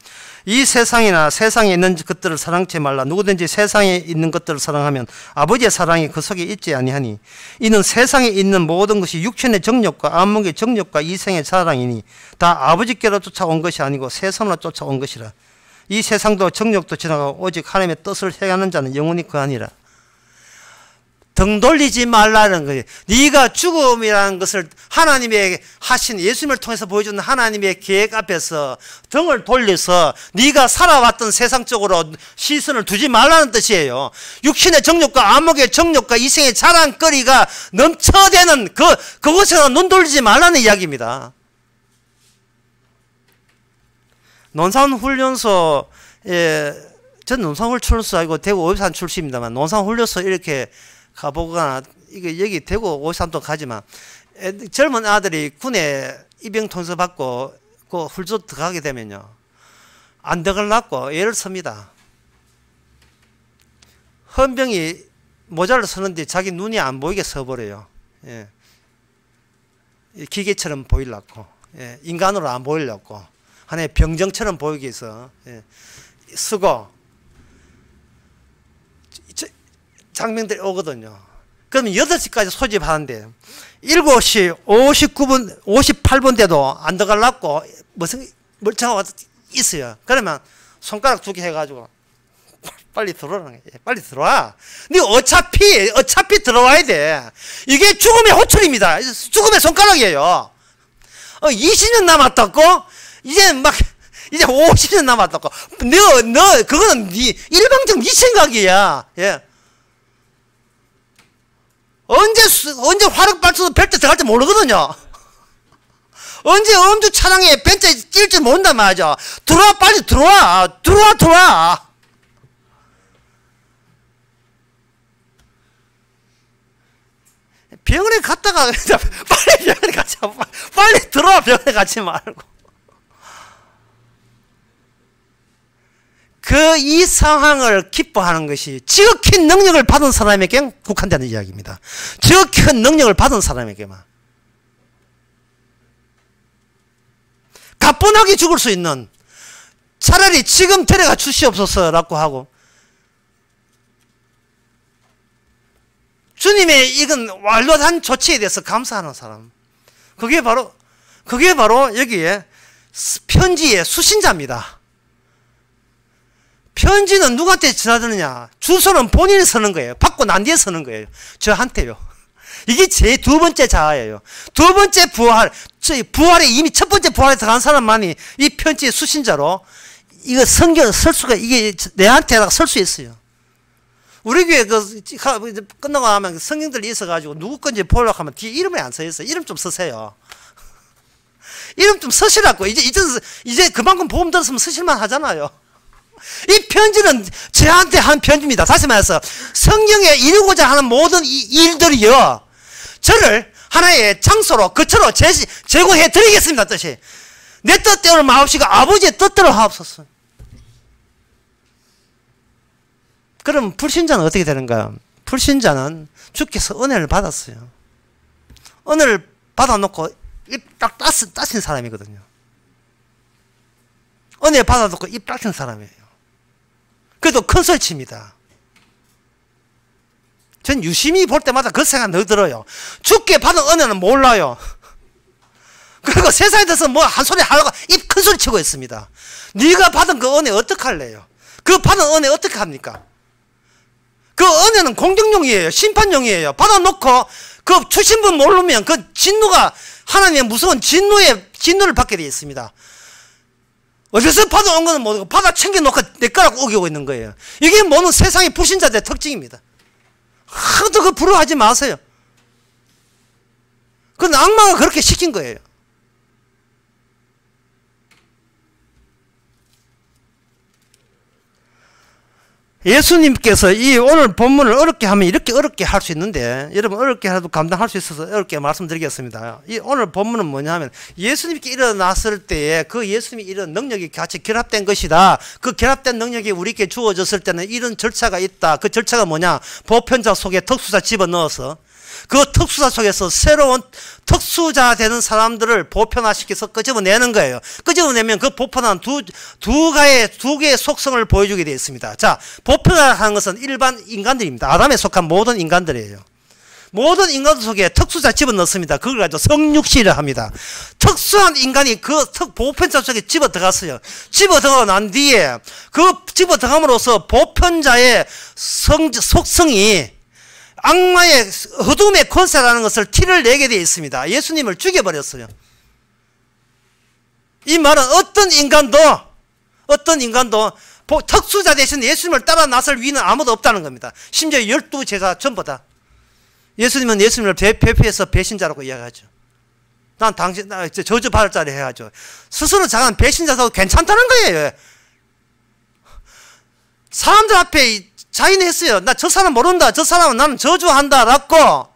이 세상이나 세상에 있는 것들을 사랑치 말라. 누구든지 세상에 있는 것들을 사랑하면 아버지의 사랑이 그 속에 있지 아니하니 이는 세상에 있는 모든 것이 육신의 정욕과 안목의 정욕과 이생의 사랑이니 다 아버지께로 쫓아온 것이 아니고 세상으로 쫓아온 것이라. 이 세상도 정욕도 지나가고 오직 하나님의 뜻을 행하는 자는 영원히 거하니라. 등 돌리지 말라는 거예요. 네가 죽음이라는 것을 하나님의 하신 예수님을 통해서 보여주는 하나님의 계획 앞에서 등을 돌려서 네가 살아왔던 세상 쪽으로 시선을 두지 말라는 뜻이에요. 육신의 정욕과 안목의 정욕과 이생의 자랑거리가 넘쳐대는 그곳에서 눈 돌리지 말라는 이야기입니다. 논산훈련소에 전 논산훈련소 아니고 대구 오일산 출신입니다만 논산훈련소 이렇게 가보거나 이게 여기 대구 오산도 가지만 젊은 아들이 군에 입영 통서 받고 그 훌조 들어가게 되면요 안 들어가려고 애를 씁니다. 헌병이 모자를 쓰는데 자기 눈이 안 보이게 써버려요. 예. 기계처럼 보이려고, 예. 인간으로 안 보이려고 하나의 병정처럼 보이게 해서 쓰고 장병들이 오거든요. 그러면 8시까지 소집하는데 7시 59분, 58분 돼도 안 들어가려고 무슨 멀쩡하고 있어요. 그러면 손가락 2개 해가지고 빨리 들어오라는 거예요. 빨리 들어와. 근데 어차피 들어와야 돼. 이게 죽음의 호출입니다. 죽음의 손가락이에요. 20년 남았다고? 이제 50년 남았다고. 그거는 일방적 네 생각이야. 예. 언제 화력 발전소 벨트 들어갈지 모르거든요. 언제 엄주 차량에 벤츠에 찔지 모른단 말이죠. 들어와, 빨리 들어와. 들어와. 병원에 갔다가 빨리 병원에 가지 마. 빨리 들어와. 병원에 가지 말고. 이 상황을 기뻐하는 것이 지극히 능력을 받은 사람에게 국한되는 이야기입니다. 지극히 큰 능력을 받은 사람에게만. 가뿐하게 죽을 수 있는, 차라리 지금 데려가 주시옵소서라고 하고 주님의 이건 완료한 조치에 대해서 감사하는 사람. 그게 바로 여기에 편지의 수신자입니다. 편지는 누구한테 전하드느냐? 주소는 본인이 쓰는 거예요. 받고 난 뒤에 쓰는 거예요. 저한테요. 이게 제 두 번째 자아예요. 두 번째 부활에 이미 첫 번째 부활에 들어간 사람만이 이 편지의 수신자로 이거 성경을 쓸 수가, 이게 내한테 쓸 수 있어요. 우리 교회 끝나고 나면 성경들이 있어가지고 누구 건지 보려고 하면 뒤에 이름이 안 써 있어요. 이름 좀 쓰세요. 이름 좀 쓰시라고. 이제 그만큼 보험 들었으면 쓰실만 하잖아요. 이 편지는 저한테 한 편지입니다. 다시 말해서 성경에 이루고자 하는 모든 일들이요, 저를 하나의 장소로 거처로 제공해 드리겠습니다. 뜻이 내 뜻대로 마옵시고 아버지의 뜻대로 하옵소서. 그럼 불신자는 어떻게 되는가요? 불신자는 주께서 은혜를 받았어요. 은혜를 받아놓고 입 딱 따신 사람이거든요. 은혜 받아놓고 입 닦은 사람이에요. 그래도 큰 소리 칩니다. 전 유심히 볼 때마다 그 생각 늘 들어요. 주께 받은 은혜는 몰라요. 그리고 세상에 대해서 뭐 한 소리 하려고 입 큰 소리 치고 있습니다. 네가 받은 그 은혜 어떡할래요? 그 받은 은혜 어떻게 합니까? 그 은혜는 공격용이에요. 심판용이에요. 받아놓고 그 주신 분 모르면 그 진노가 하나님의 무서운 진노를 받게 되어 있습니다. 어디서 받아온 거는 모르고 받아 챙겨놓고 내 거라고 우기고 있는 거예요. 이게 뭐는 세상의 불신자들의 특징입니다. 하도 그 부러워하지 마세요. 그건 악마가 그렇게 시킨 거예요. 예수님께서 이 오늘 본문을 어렵게 하면 이렇게 어렵게 할 수 있는데 여러분 어렵게 해도 감당할 수 있어서 어렵게 말씀드리겠습니다. 이 오늘 본문은 뭐냐면 예수님께 일어났을 때에 그 예수님이 이런 능력이 같이 결합된 것이다. 그 결합된 능력이 우리에게 주어졌을 때는 이런 절차가 있다. 그 절차가 뭐냐? 보편자 속에 특수자 집어넣어서 그 특수자 속에서 새로운 특수자 되는 사람들을 보편화시켜서 끄집어내는 거예요. 끄집어내면 그 보편화는 두 개의 속성을 보여주게 되어 있습니다. 자, 보편화하는 것은 일반 인간들입니다. 아담에 속한 모든 인간들이에요. 모든 인간들 속에 특수자 집어넣습니다. 그걸 가지고 성육시를 합니다. 특수한 인간이 그 보편자 속에 집어 들어갔어요. 집어 들어가고 난 뒤에 그 집어 들어감으로써 보편자의 속성이 악마의 어둠의 권세라는 것을 티를 내게 되어 있습니다. 예수님을 죽여버렸어요. 이 말은 어떤 인간도 특수자 대신 예수님을 따라 나설 위는 아무도 없다는 겁니다. 심지어 12제자 전부 다. 예수님은 예수님을 배표해서 배신자라고 이야기하죠. 난 당신 저주받을 자리 해야죠. 스스로 자기는 배신자도 괜찮다는 거예요. 사람들 앞에 자인이 했어요. 나 저 사람 모른다. 저 사람은 나는 저주한다. 라고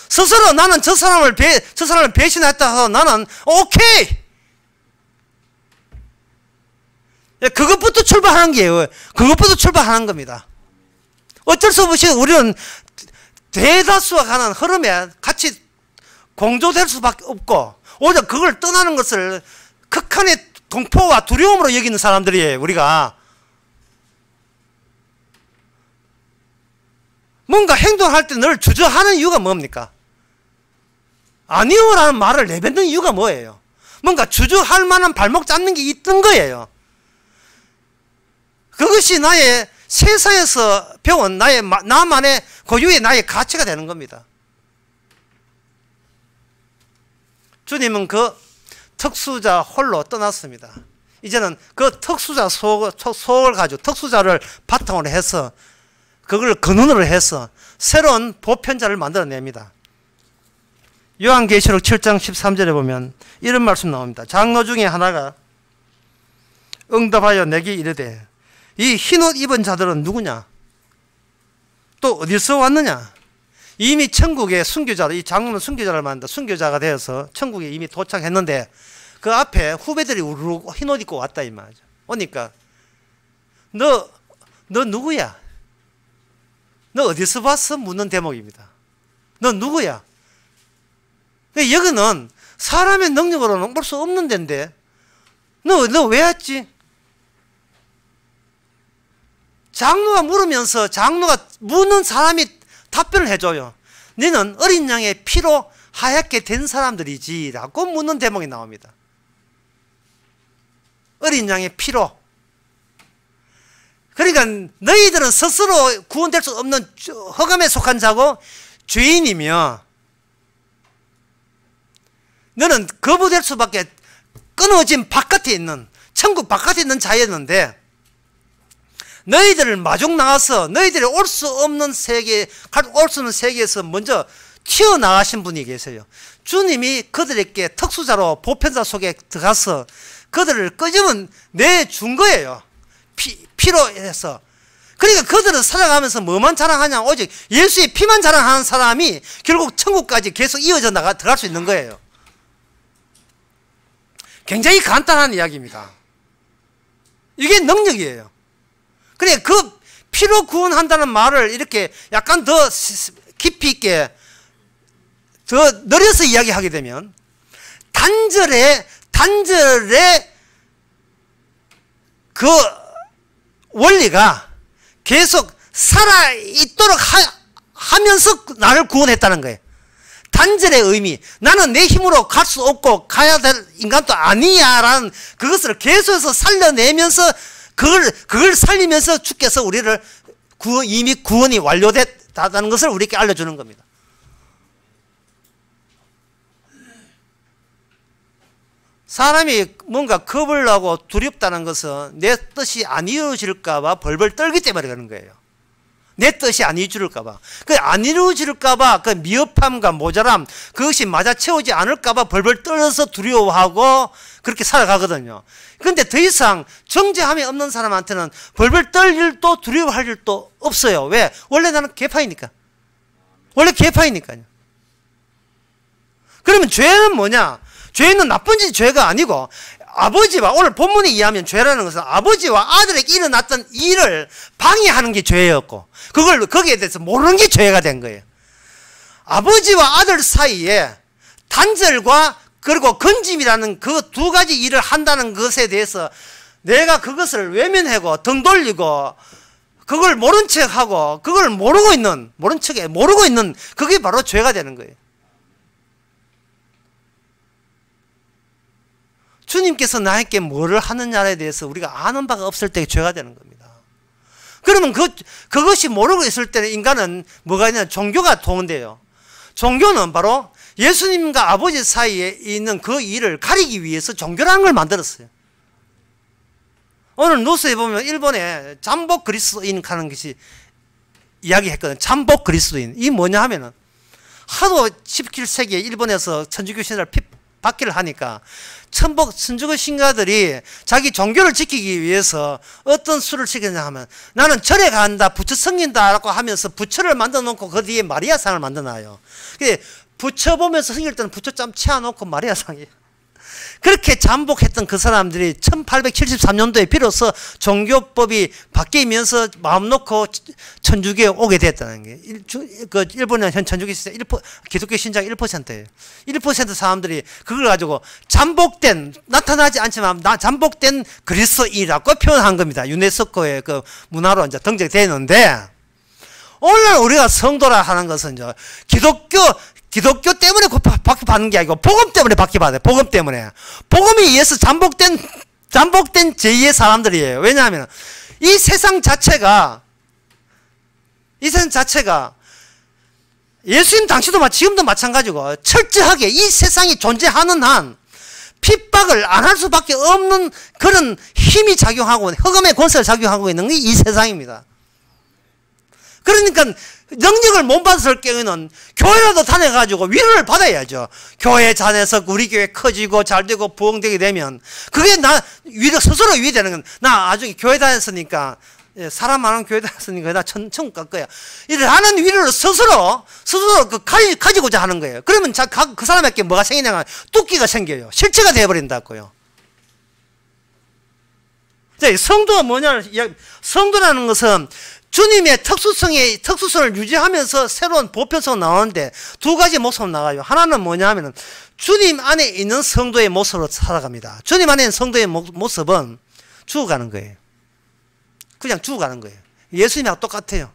스스로 나는 저 사람을 배신했다 해서 나는 오케이. 그것부터 출발하는 게요. 그것부터 출발하는 겁니다. 어쩔 수 없이 우리는 대다수가 가는 흐름에 같이 공조될 수밖에 없고 오히려 그걸 떠나는 것을 극한의 공포와 두려움으로 여기는 사람들이에요. 우리가 뭔가 행동할 때 늘 주저하는 이유가 뭡니까? 아니요라는 말을 내뱉는 이유가 뭐예요? 뭔가 주저할 만한 발목 잡는 게 있던 거예요. 그것이 나의 세상에서 배운 나만의 고유의 나의 가치가 되는 겁니다. 주님은 그 특수자 홀로 떠났습니다. 이제는 그 특수자 속을 가지고 특수자를 바탕으로 해서 그걸 근원으로 해서 새로운 보편자를 만들어냅니다. 요한계시록 7장 13절에 보면 이런 말씀 나옵니다. 장로 중에 하나가 응답하여 내게 이르되 이 흰옷 입은 자들은 누구냐? 또 어디서 왔느냐? 이미 천국의 순교자로, 이 장로는 순교자를 만든다. 순교자가 되어서 천국에 이미 도착했는데 그 앞에 후배들이 우르르 흰옷 입고 왔다 이 말이죠. 오니까 너 누구야? 너 어디서 봤어? 묻는 대목입니다. 너 누구야? 여기는 사람의 능력으로는 볼 수 없는 데인데 너 왜 왔지? 장로가 물으면서 장로가 묻는 사람이 답변을 해줘요. 너는 어린 양의 피로 하얗게 된 사람들이지 라고 묻는 대목이 나옵니다. 어린 양의 피로. 그러니까 너희들은 스스로 구원될 수 없는 흑암에 속한 자고 죄인이며 너는 거부될 수밖에 끊어진 바깥에 있는 천국 바깥에 있는 자였는데 너희들을 마중 나가서 너희들이 올 수 없는 세계, 올 수 없는 세계에서 먼저 튀어나가신 분이 계세요. 주님이 그들에게 특수자로 보편자 속에 들어가서 그들을 끄집어 내준 거예요. 피로 해서. 그러니까 그들은 살아가면서 뭐만 자랑하냐? 오직 예수의 피만 자랑하는 사람이 결국 천국까지 계속 이어져 들어갈 수 있는 거예요. 굉장히 간단한 이야기입니다. 이게 능력이에요. 그래, 그 피로 구원한다는 말을 이렇게 약간 더 깊이 있게 더 늘려서 이야기하게 되면 단절의 그 원리가 계속 살아있도록 하면서 나를 구원했다는 거예요. 단절의 의미, 나는 내 힘으로 갈 수 없고 가야 될 인간도 아니야라는 그것을 계속해서 살려내면서 그걸 살리면서 주께서 우리를 이미 구원이 완료됐다는 것을 우리에게 알려주는 겁니다. 사람이 뭔가 겁을 나고 두렵다는 것은 내 뜻이 안 이루어질까 봐 벌벌 떨기 때문에 그러는 거예요. 내 뜻이 안 이루어질까 봐. 그 안 이루어질까 봐 그 미흡함과 모자람, 그것이 맞아 채우지 않을까 봐 벌벌 떨어서 두려워하고 그렇게 살아가거든요. 그런데 더 이상 정죄함이 없는 사람한테는 벌벌 떨 일도 두려워할 일도 없어요. 왜? 원래 나는 개파이니까. 원래 개파이니까요. 그러면 죄는 뭐냐? 죄는 나쁜 짓 죄가 아니고 아버지와, 오늘 본문에 의하면 죄라는 것은 아버지와 아들에게 일어났던 일을 방해하는 게 죄였고, 거기에 대해서 모르는 게 죄가 된 거예요. 아버지와 아들 사이에 단절과 그리고 건짐이라는 그 두 가지 일을 한다는 것에 대해서 내가 그것을 외면하고 등 돌리고 그걸 모른 척하고 그걸 모르고 있는 그게 바로 죄가 되는 거예요. 주님께서 나에게 뭐를 하느냐에 대해서 우리가 아는 바가 없을 때 죄가 되는 겁니다. 그러면 그것이 모르고 있을 때는 인간은 뭐가 있냐? 종교가 통한대요. 종교는 바로 예수님과 아버지 사이에 있는 그 일을 가리기 위해서 종교라는 걸 만들었어요. 오늘 뉴스에 보면 일본에 잠복 그리스도인 하는 것이 이야기했거든요. 잠복 그리스도인. 이 뭐냐 하면은 하도 17세기에 일본에서 천주교 신화를 받기를 하니까 천주교 신가들이 자기 종교를 지키기 위해서 어떤 수를 지켰냐 하면 나는 절에 간다, 부처 섬긴다라고 하면서 부처를 만들어 놓고 그 뒤에 마리아상을 만들어 놔요. 부처 보면서 섬길 때는 부처 짬 치워놓고 마리아상이에요. 그렇게 잠복했던 그 사람들이 1873년도에 비로소 종교법이 바뀌면서 마음 놓고 천주교에 오게 됐다는 게, 일본의 현 천주교 신자 기독교 신자가 1%예요. 1% 사람들이 그걸 가지고 나타나지 않지만 잠복된 그리스도인이라고 표현한 겁니다. 유네스코의 그 문화로 이제 등재되는데, 오늘 우리가 성도라 하는 것은 이제 기독교 때문에 바퀴받는 게 아니고 복음 때문에 바퀴받아요. 복음 때문에. 복음에 의해서 잠복된 제2의 사람들이에요. 왜냐하면 이 세상 자체가 예수님 당시도 지금도 마찬가지고 철저하게 이 세상이 존재하는 한 핍박을 안 할 수밖에 없는 그런 힘이 작용하고 흑암의 권세를 작용하고 있는 게 이 세상입니다. 그러니까 능력을 못 받았을 경우에는 교회라도 다녀가지고 위로를 받아야죠. 교회 다녀서 우리 교회 커지고 잘되고 부흥되게 되면 그게 스스로 위되는 건 나 아주 교회 다녔으니까, 사람 많은 교회 다녔으니까 나 천국 갈 거야. 이라는 위로를 스스로 가지고자 하는 거예요. 그러면 그 사람에게 뭐가 생기냐면 뚝기가 생겨요. 실체가 되어버린다고요. 성도가 뭐냐? 성도라는 것은 주님의 특수성을 유지하면서 새로운 보편성으로 나오는데 두 가지 모습으로 나가요. 하나는 뭐냐 하면 주님 안에 있는 성도의 모습으로 살아갑니다. 주님 안에 있는 성도의 모습은 죽어가는 거예요. 그냥 죽어가는 거예요. 예수님하고 똑같아요.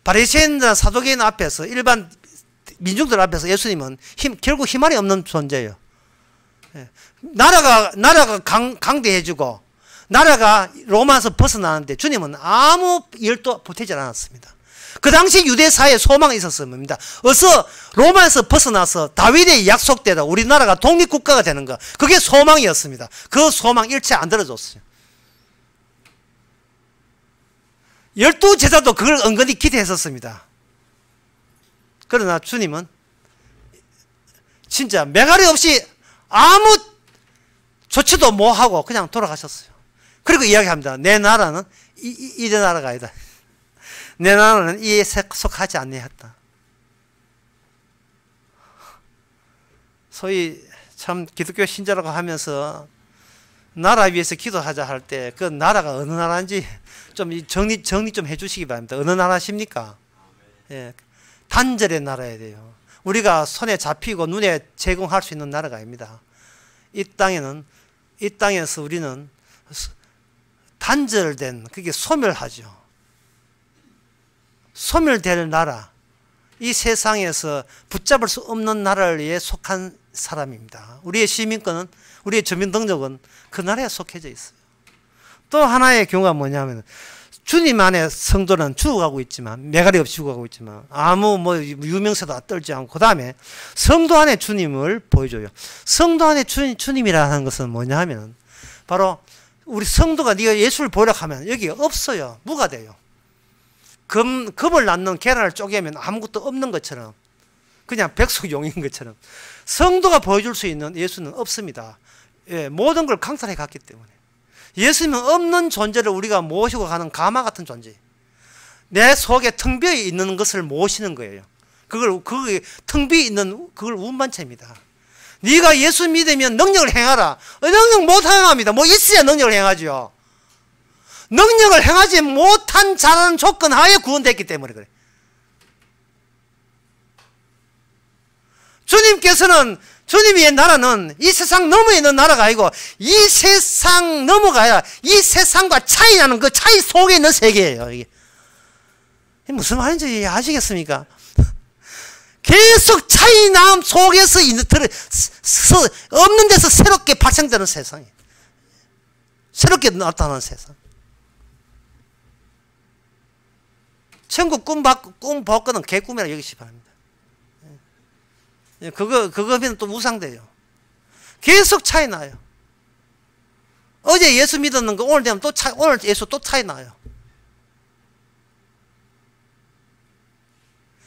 바리새인이나 사두개인 앞에서, 일반 민중들 앞에서 예수님은 결국 힘알이 없는 존재예요. 나라가 강대해지고 나라가 로마에서 벗어나는데 주님은 아무 일도 보태지 않았습니다. 그 당시 유대 사회에 소망이 있었습니다. 어서 로마에서 벗어나서 다윗의 약속대로 우리나라가 독립국가가 되는 것, 그게 소망이었습니다. 그 소망 일체 안 들어줬어요. 12제자도 그걸 은근히 기대했었습니다. 그러나 주님은 진짜 매가리 없이 아무 조치도 못하고 그냥 돌아가셨어요. 그리고 이야기합니다. 내 나라는 이런 나라가 아니다. 내 나라는 이에 속하지 아니했다. 소위 참 기독교 신자라고 하면서 나라 위해서 기도하자 할 때 그 나라가 어느 나라인지 좀 정리 좀 해주시기 바랍니다. 어느 나라십니까? 예, 단절의 나라야 돼요. 우리가 손에 잡히고 눈에 제공할 수 있는 나라가 아닙니다. 이 땅에서 우리는 단절된, 그게 소멸하죠. 소멸될 나라, 이 세상에서 붙잡을 수 없는 나라에 속한 사람입니다. 우리의 시민권은, 우리의 주민등록은 그 나라에 속해져 있어요. 또 하나의 경우가 뭐냐면 주님 안에 성도는 죽어가고 있지만, 매가리 없이 죽어가고 있지만, 아무 유명세도 떨지 않고, 그 다음에 성도 안에 주님을 보여줘요. 성도 안에 주님이라는 것은 뭐냐 하면, 바로 우리 성도가 네가 예수를 보려고 하면 여기 없어요. 무가 돼요. 금을 낳는 계란을 쪼개면 아무것도 없는 것처럼, 그냥 백석용인 것처럼 성도가 보여줄 수 있는 예수는 없습니다. 예, 모든 걸 강탈해 갔기 때문에. 예수님은 없는 존재를 우리가 모시고 가는 가마 같은 존재. 내 속에 텅 비어 있는 것을 모시는 거예요. 그걸 텅 비어 있는 그걸 운반체입니다. 네가 예수 믿으면 능력을 행하라. 능력 못 행합니다. 뭐 있어야 능력을 행하죠. 능력을 행하지 못한 자라는 조건 하에 구원됐기 때문에 그래. 주님의 나라는 이 세상 너머에 있는 나라가 아니고 이 세상 넘어가야 이 세상과 차이 나는 그 차이 속에 있는 세계예요. 이게 무슨 말인지 아시겠습니까? 계속 차이남 속에서 없는 데서 새롭게 발생되는 세상이에요. 새롭게 나타나는 세상. 천국 꿈 복권은 개꿈이라 여기시 바랍니다. 그거면 또 우상돼요. 계속 차이 나요. 어제 예수 믿었는 거 오늘 되면 오늘 예수 또 차이 나요.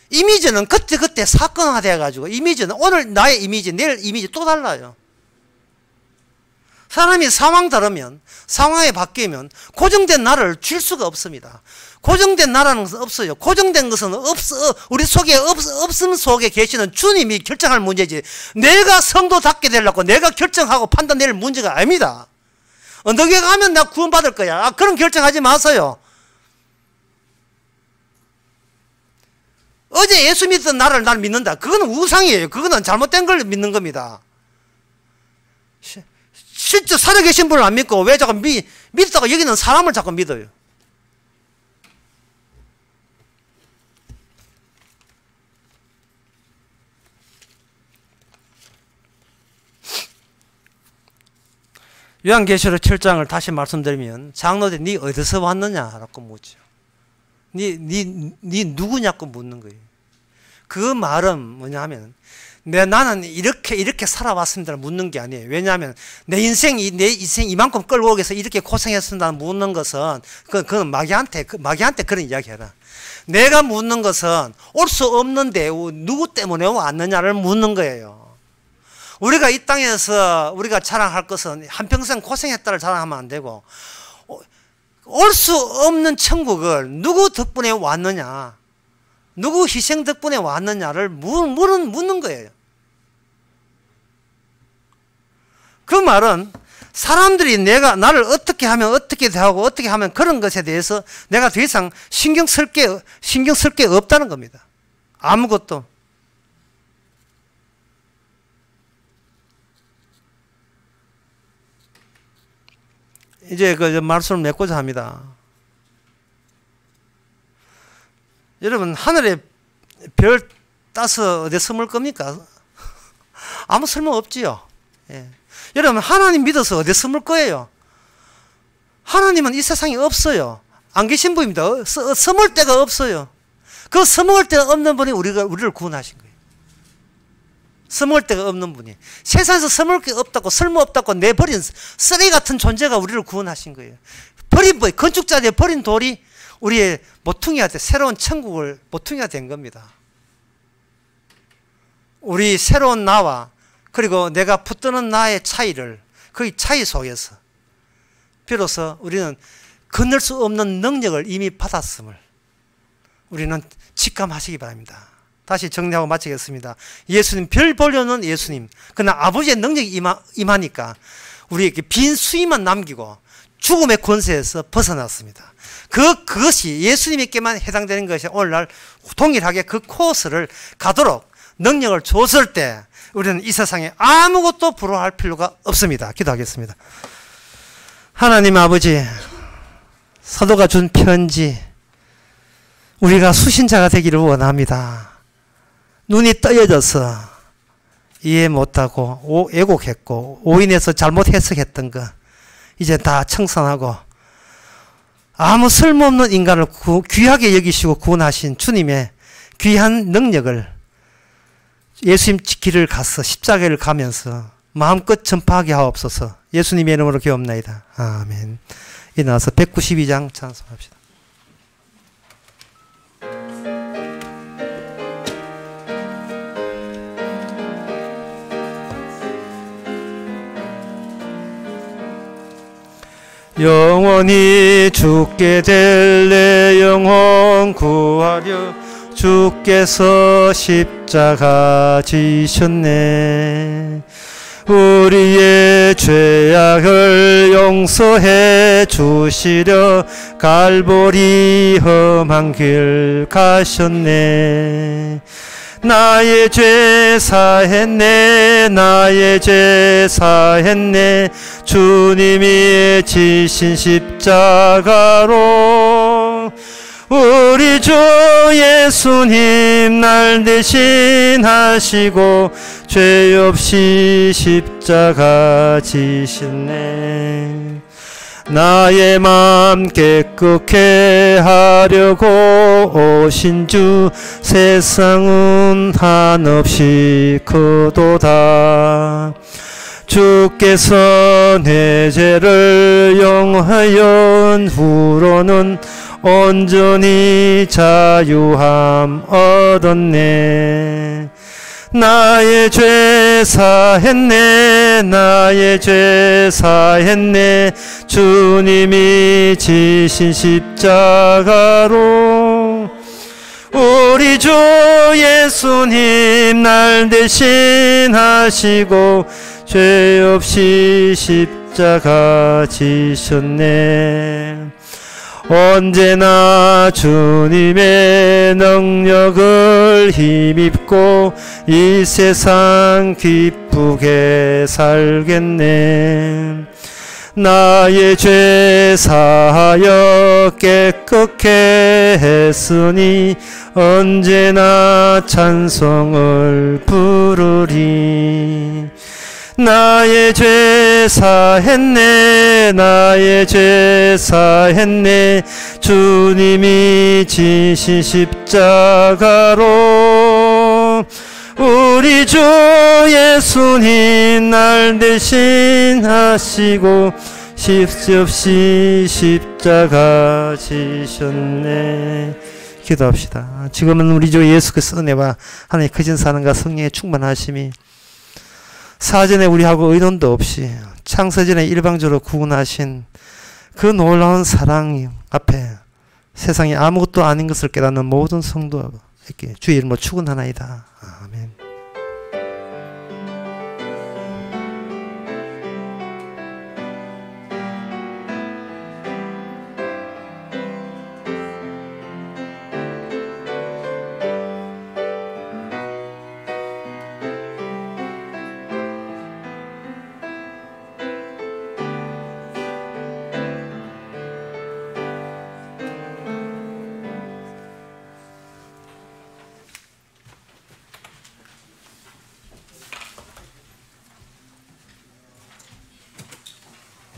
이미지는 그때 사건화되어 가지고 이미지는 오늘 나의 이미지, 내일 이미지 또 달라요. 사람이 상황 다르면, 상황이 바뀌면 고정된 나라를 줄 수가 없습니다. 고정된 나라는 것은 없어요. 고정된 것은 우리 속에 없음 속에 계시는 주님이 결정할 문제지, 내가 성도답게 되려고 내가 결정하고 판단낼 문제가 아닙니다. 언덕에 가면 나 구원받을 거야. 그런 결정하지 마세요. 어제 예수 믿던 나라를 날 믿는다. 그거는 우상이에요. 그거는 잘못된 걸 믿는 겁니다. 실제 살아계신 분을 안 믿고 왜 자꾸 믿다가 여기는 사람을 자꾸 믿어요. 요한계시록 7장을 다시 말씀드리면, 장로들이 네 어디서 왔느냐라고 묻죠. 네 누구냐고 묻는 거예요. 그 말은 뭐냐 하면, 나는 이렇게 살아왔습니다 묻는 게 아니에요. 왜냐하면 내 인생 이만큼 끌고 오기 위해서 이렇게 고생했습니다 묻는 것은, 그건 마귀한테 그런 이야기 해라. 내가 묻는 것은 올 수 없는데 누구 때문에 왔느냐를 묻는 거예요. 우리가 이 땅에서 우리가 자랑할 것은 한평생 고생했다를 자랑하면 안 되고, 올 수 없는 천국을 누구 덕분에 왔느냐, 누구 희생 덕분에 왔느냐를 묻는 거예요. 그 말은 사람들이 나를 어떻게 하면 어떻게 하고 어떻게 하면 그런 것에 대해서 내가 더 이상 신경 쓸 게 없다는 겁니다. 아무것도. 이제 그 말씀을 맺고자 합니다. 여러분, 하늘에 별 따서 어디 숨을 겁니까? 아무 쓸모 없지요. 예. 여러분, 하나님 믿어서 어디 숨을 거예요? 하나님은 이 세상에 없어요. 안 계신 분입니다. 숨을 데가 없어요. 그 숨을 데가 없는 분이 우리를 구원하신 거예요. 숨을 데가 없는 분이, 세상에서 숨을 게 없다고 쓸모없다고 내버린 쓰레기 같은 존재가 우리를 구원하신 거예요. 건축자들이 버린 돌이 우리의 모퉁이가 돼 새로운 천국을 모퉁이가 된 겁니다. 우리 새로운 나와 그리고 내가 붙드는 나의 차이를, 그 차이 속에서 비로소 우리는 건널 수 없는 능력을 이미 받았음을, 우리는 직감하시기 바랍니다. 다시 정리하고 마치겠습니다. 예수님, 별 보려는 예수님. 그러나 아버지의 능력이 임하니까 우리에게 빈 수위만 남기고 죽음의 권세에서 벗어났습니다. 그것이 예수님에게만 해당되는 것이 오늘날 동일하게 그 코스를 가도록 능력을 줬을 때 우리는 이 세상에 아무것도 부러워할 필요가 없습니다. 기도하겠습니다. 하나님 아버지, 사도가 준 편지, 우리가 수신자가 되기를 원합니다. 눈이 떠여져서 이해 못하고 왜곡했고 오인해서 잘못 해석했던 것 이제 다 청산하고 아무 쓸모없는 인간을 귀하게 여기시고 구원하신 주님의 귀한 능력을 예수님 길을 가서 십자가를 가면서 마음껏 전파하게 하옵소서. 예수님의 이름으로 기도합나이다. 아멘. 일어나서 192장 찬송합시다. 영원히 죽게 될 내 영혼 구하려 주께서 십자가 지셨네. 우리의 죄악을 용서해 주시려 갈보리 험한 길 가셨네. 나의 죄 사했네, 나의 죄 사했네. 주님이 지신 십자가로 우리 주 예수님 날 대신하시고 죄 없이 십자가 지셨네. 나의 맘 깨끗게 하려고 오신 주 세상은 한없이 크도다. 주께서 내 죄를 용하연 후로는 온전히 자유함 얻었네. 나의 죄 사했네, 나의 죄 사했네. 주님이 지신 십자가로 우리 주 예수님 날 대신하시고 죄 없이 십자가 지셨네. 언제나 주님의 능력을 힘입고 이 세상 기쁘게 살겠네. 나의 죄 사하여 깨끗게 했으니 언제나 찬송을 부르리. 나의 죄 사했네, 나의 죄 사했네. 주님이 지신 십자가로 우리 주 예수님 날 대신하시고 죄 없이 십자가 지셨네. 기도합시다. 지금은 우리 주 예수 그리스도 은혜와 하나님의 크신 사랑과 성령의 충만하심이 사전에 우리하고 의논도 없이 창세전에 일방적으로 구원하신 그 놀라운 사랑 앞에 세상에 아무것도 아닌 것을 깨닫는 모든 성도에게 주의 이름으로 축원하나이다.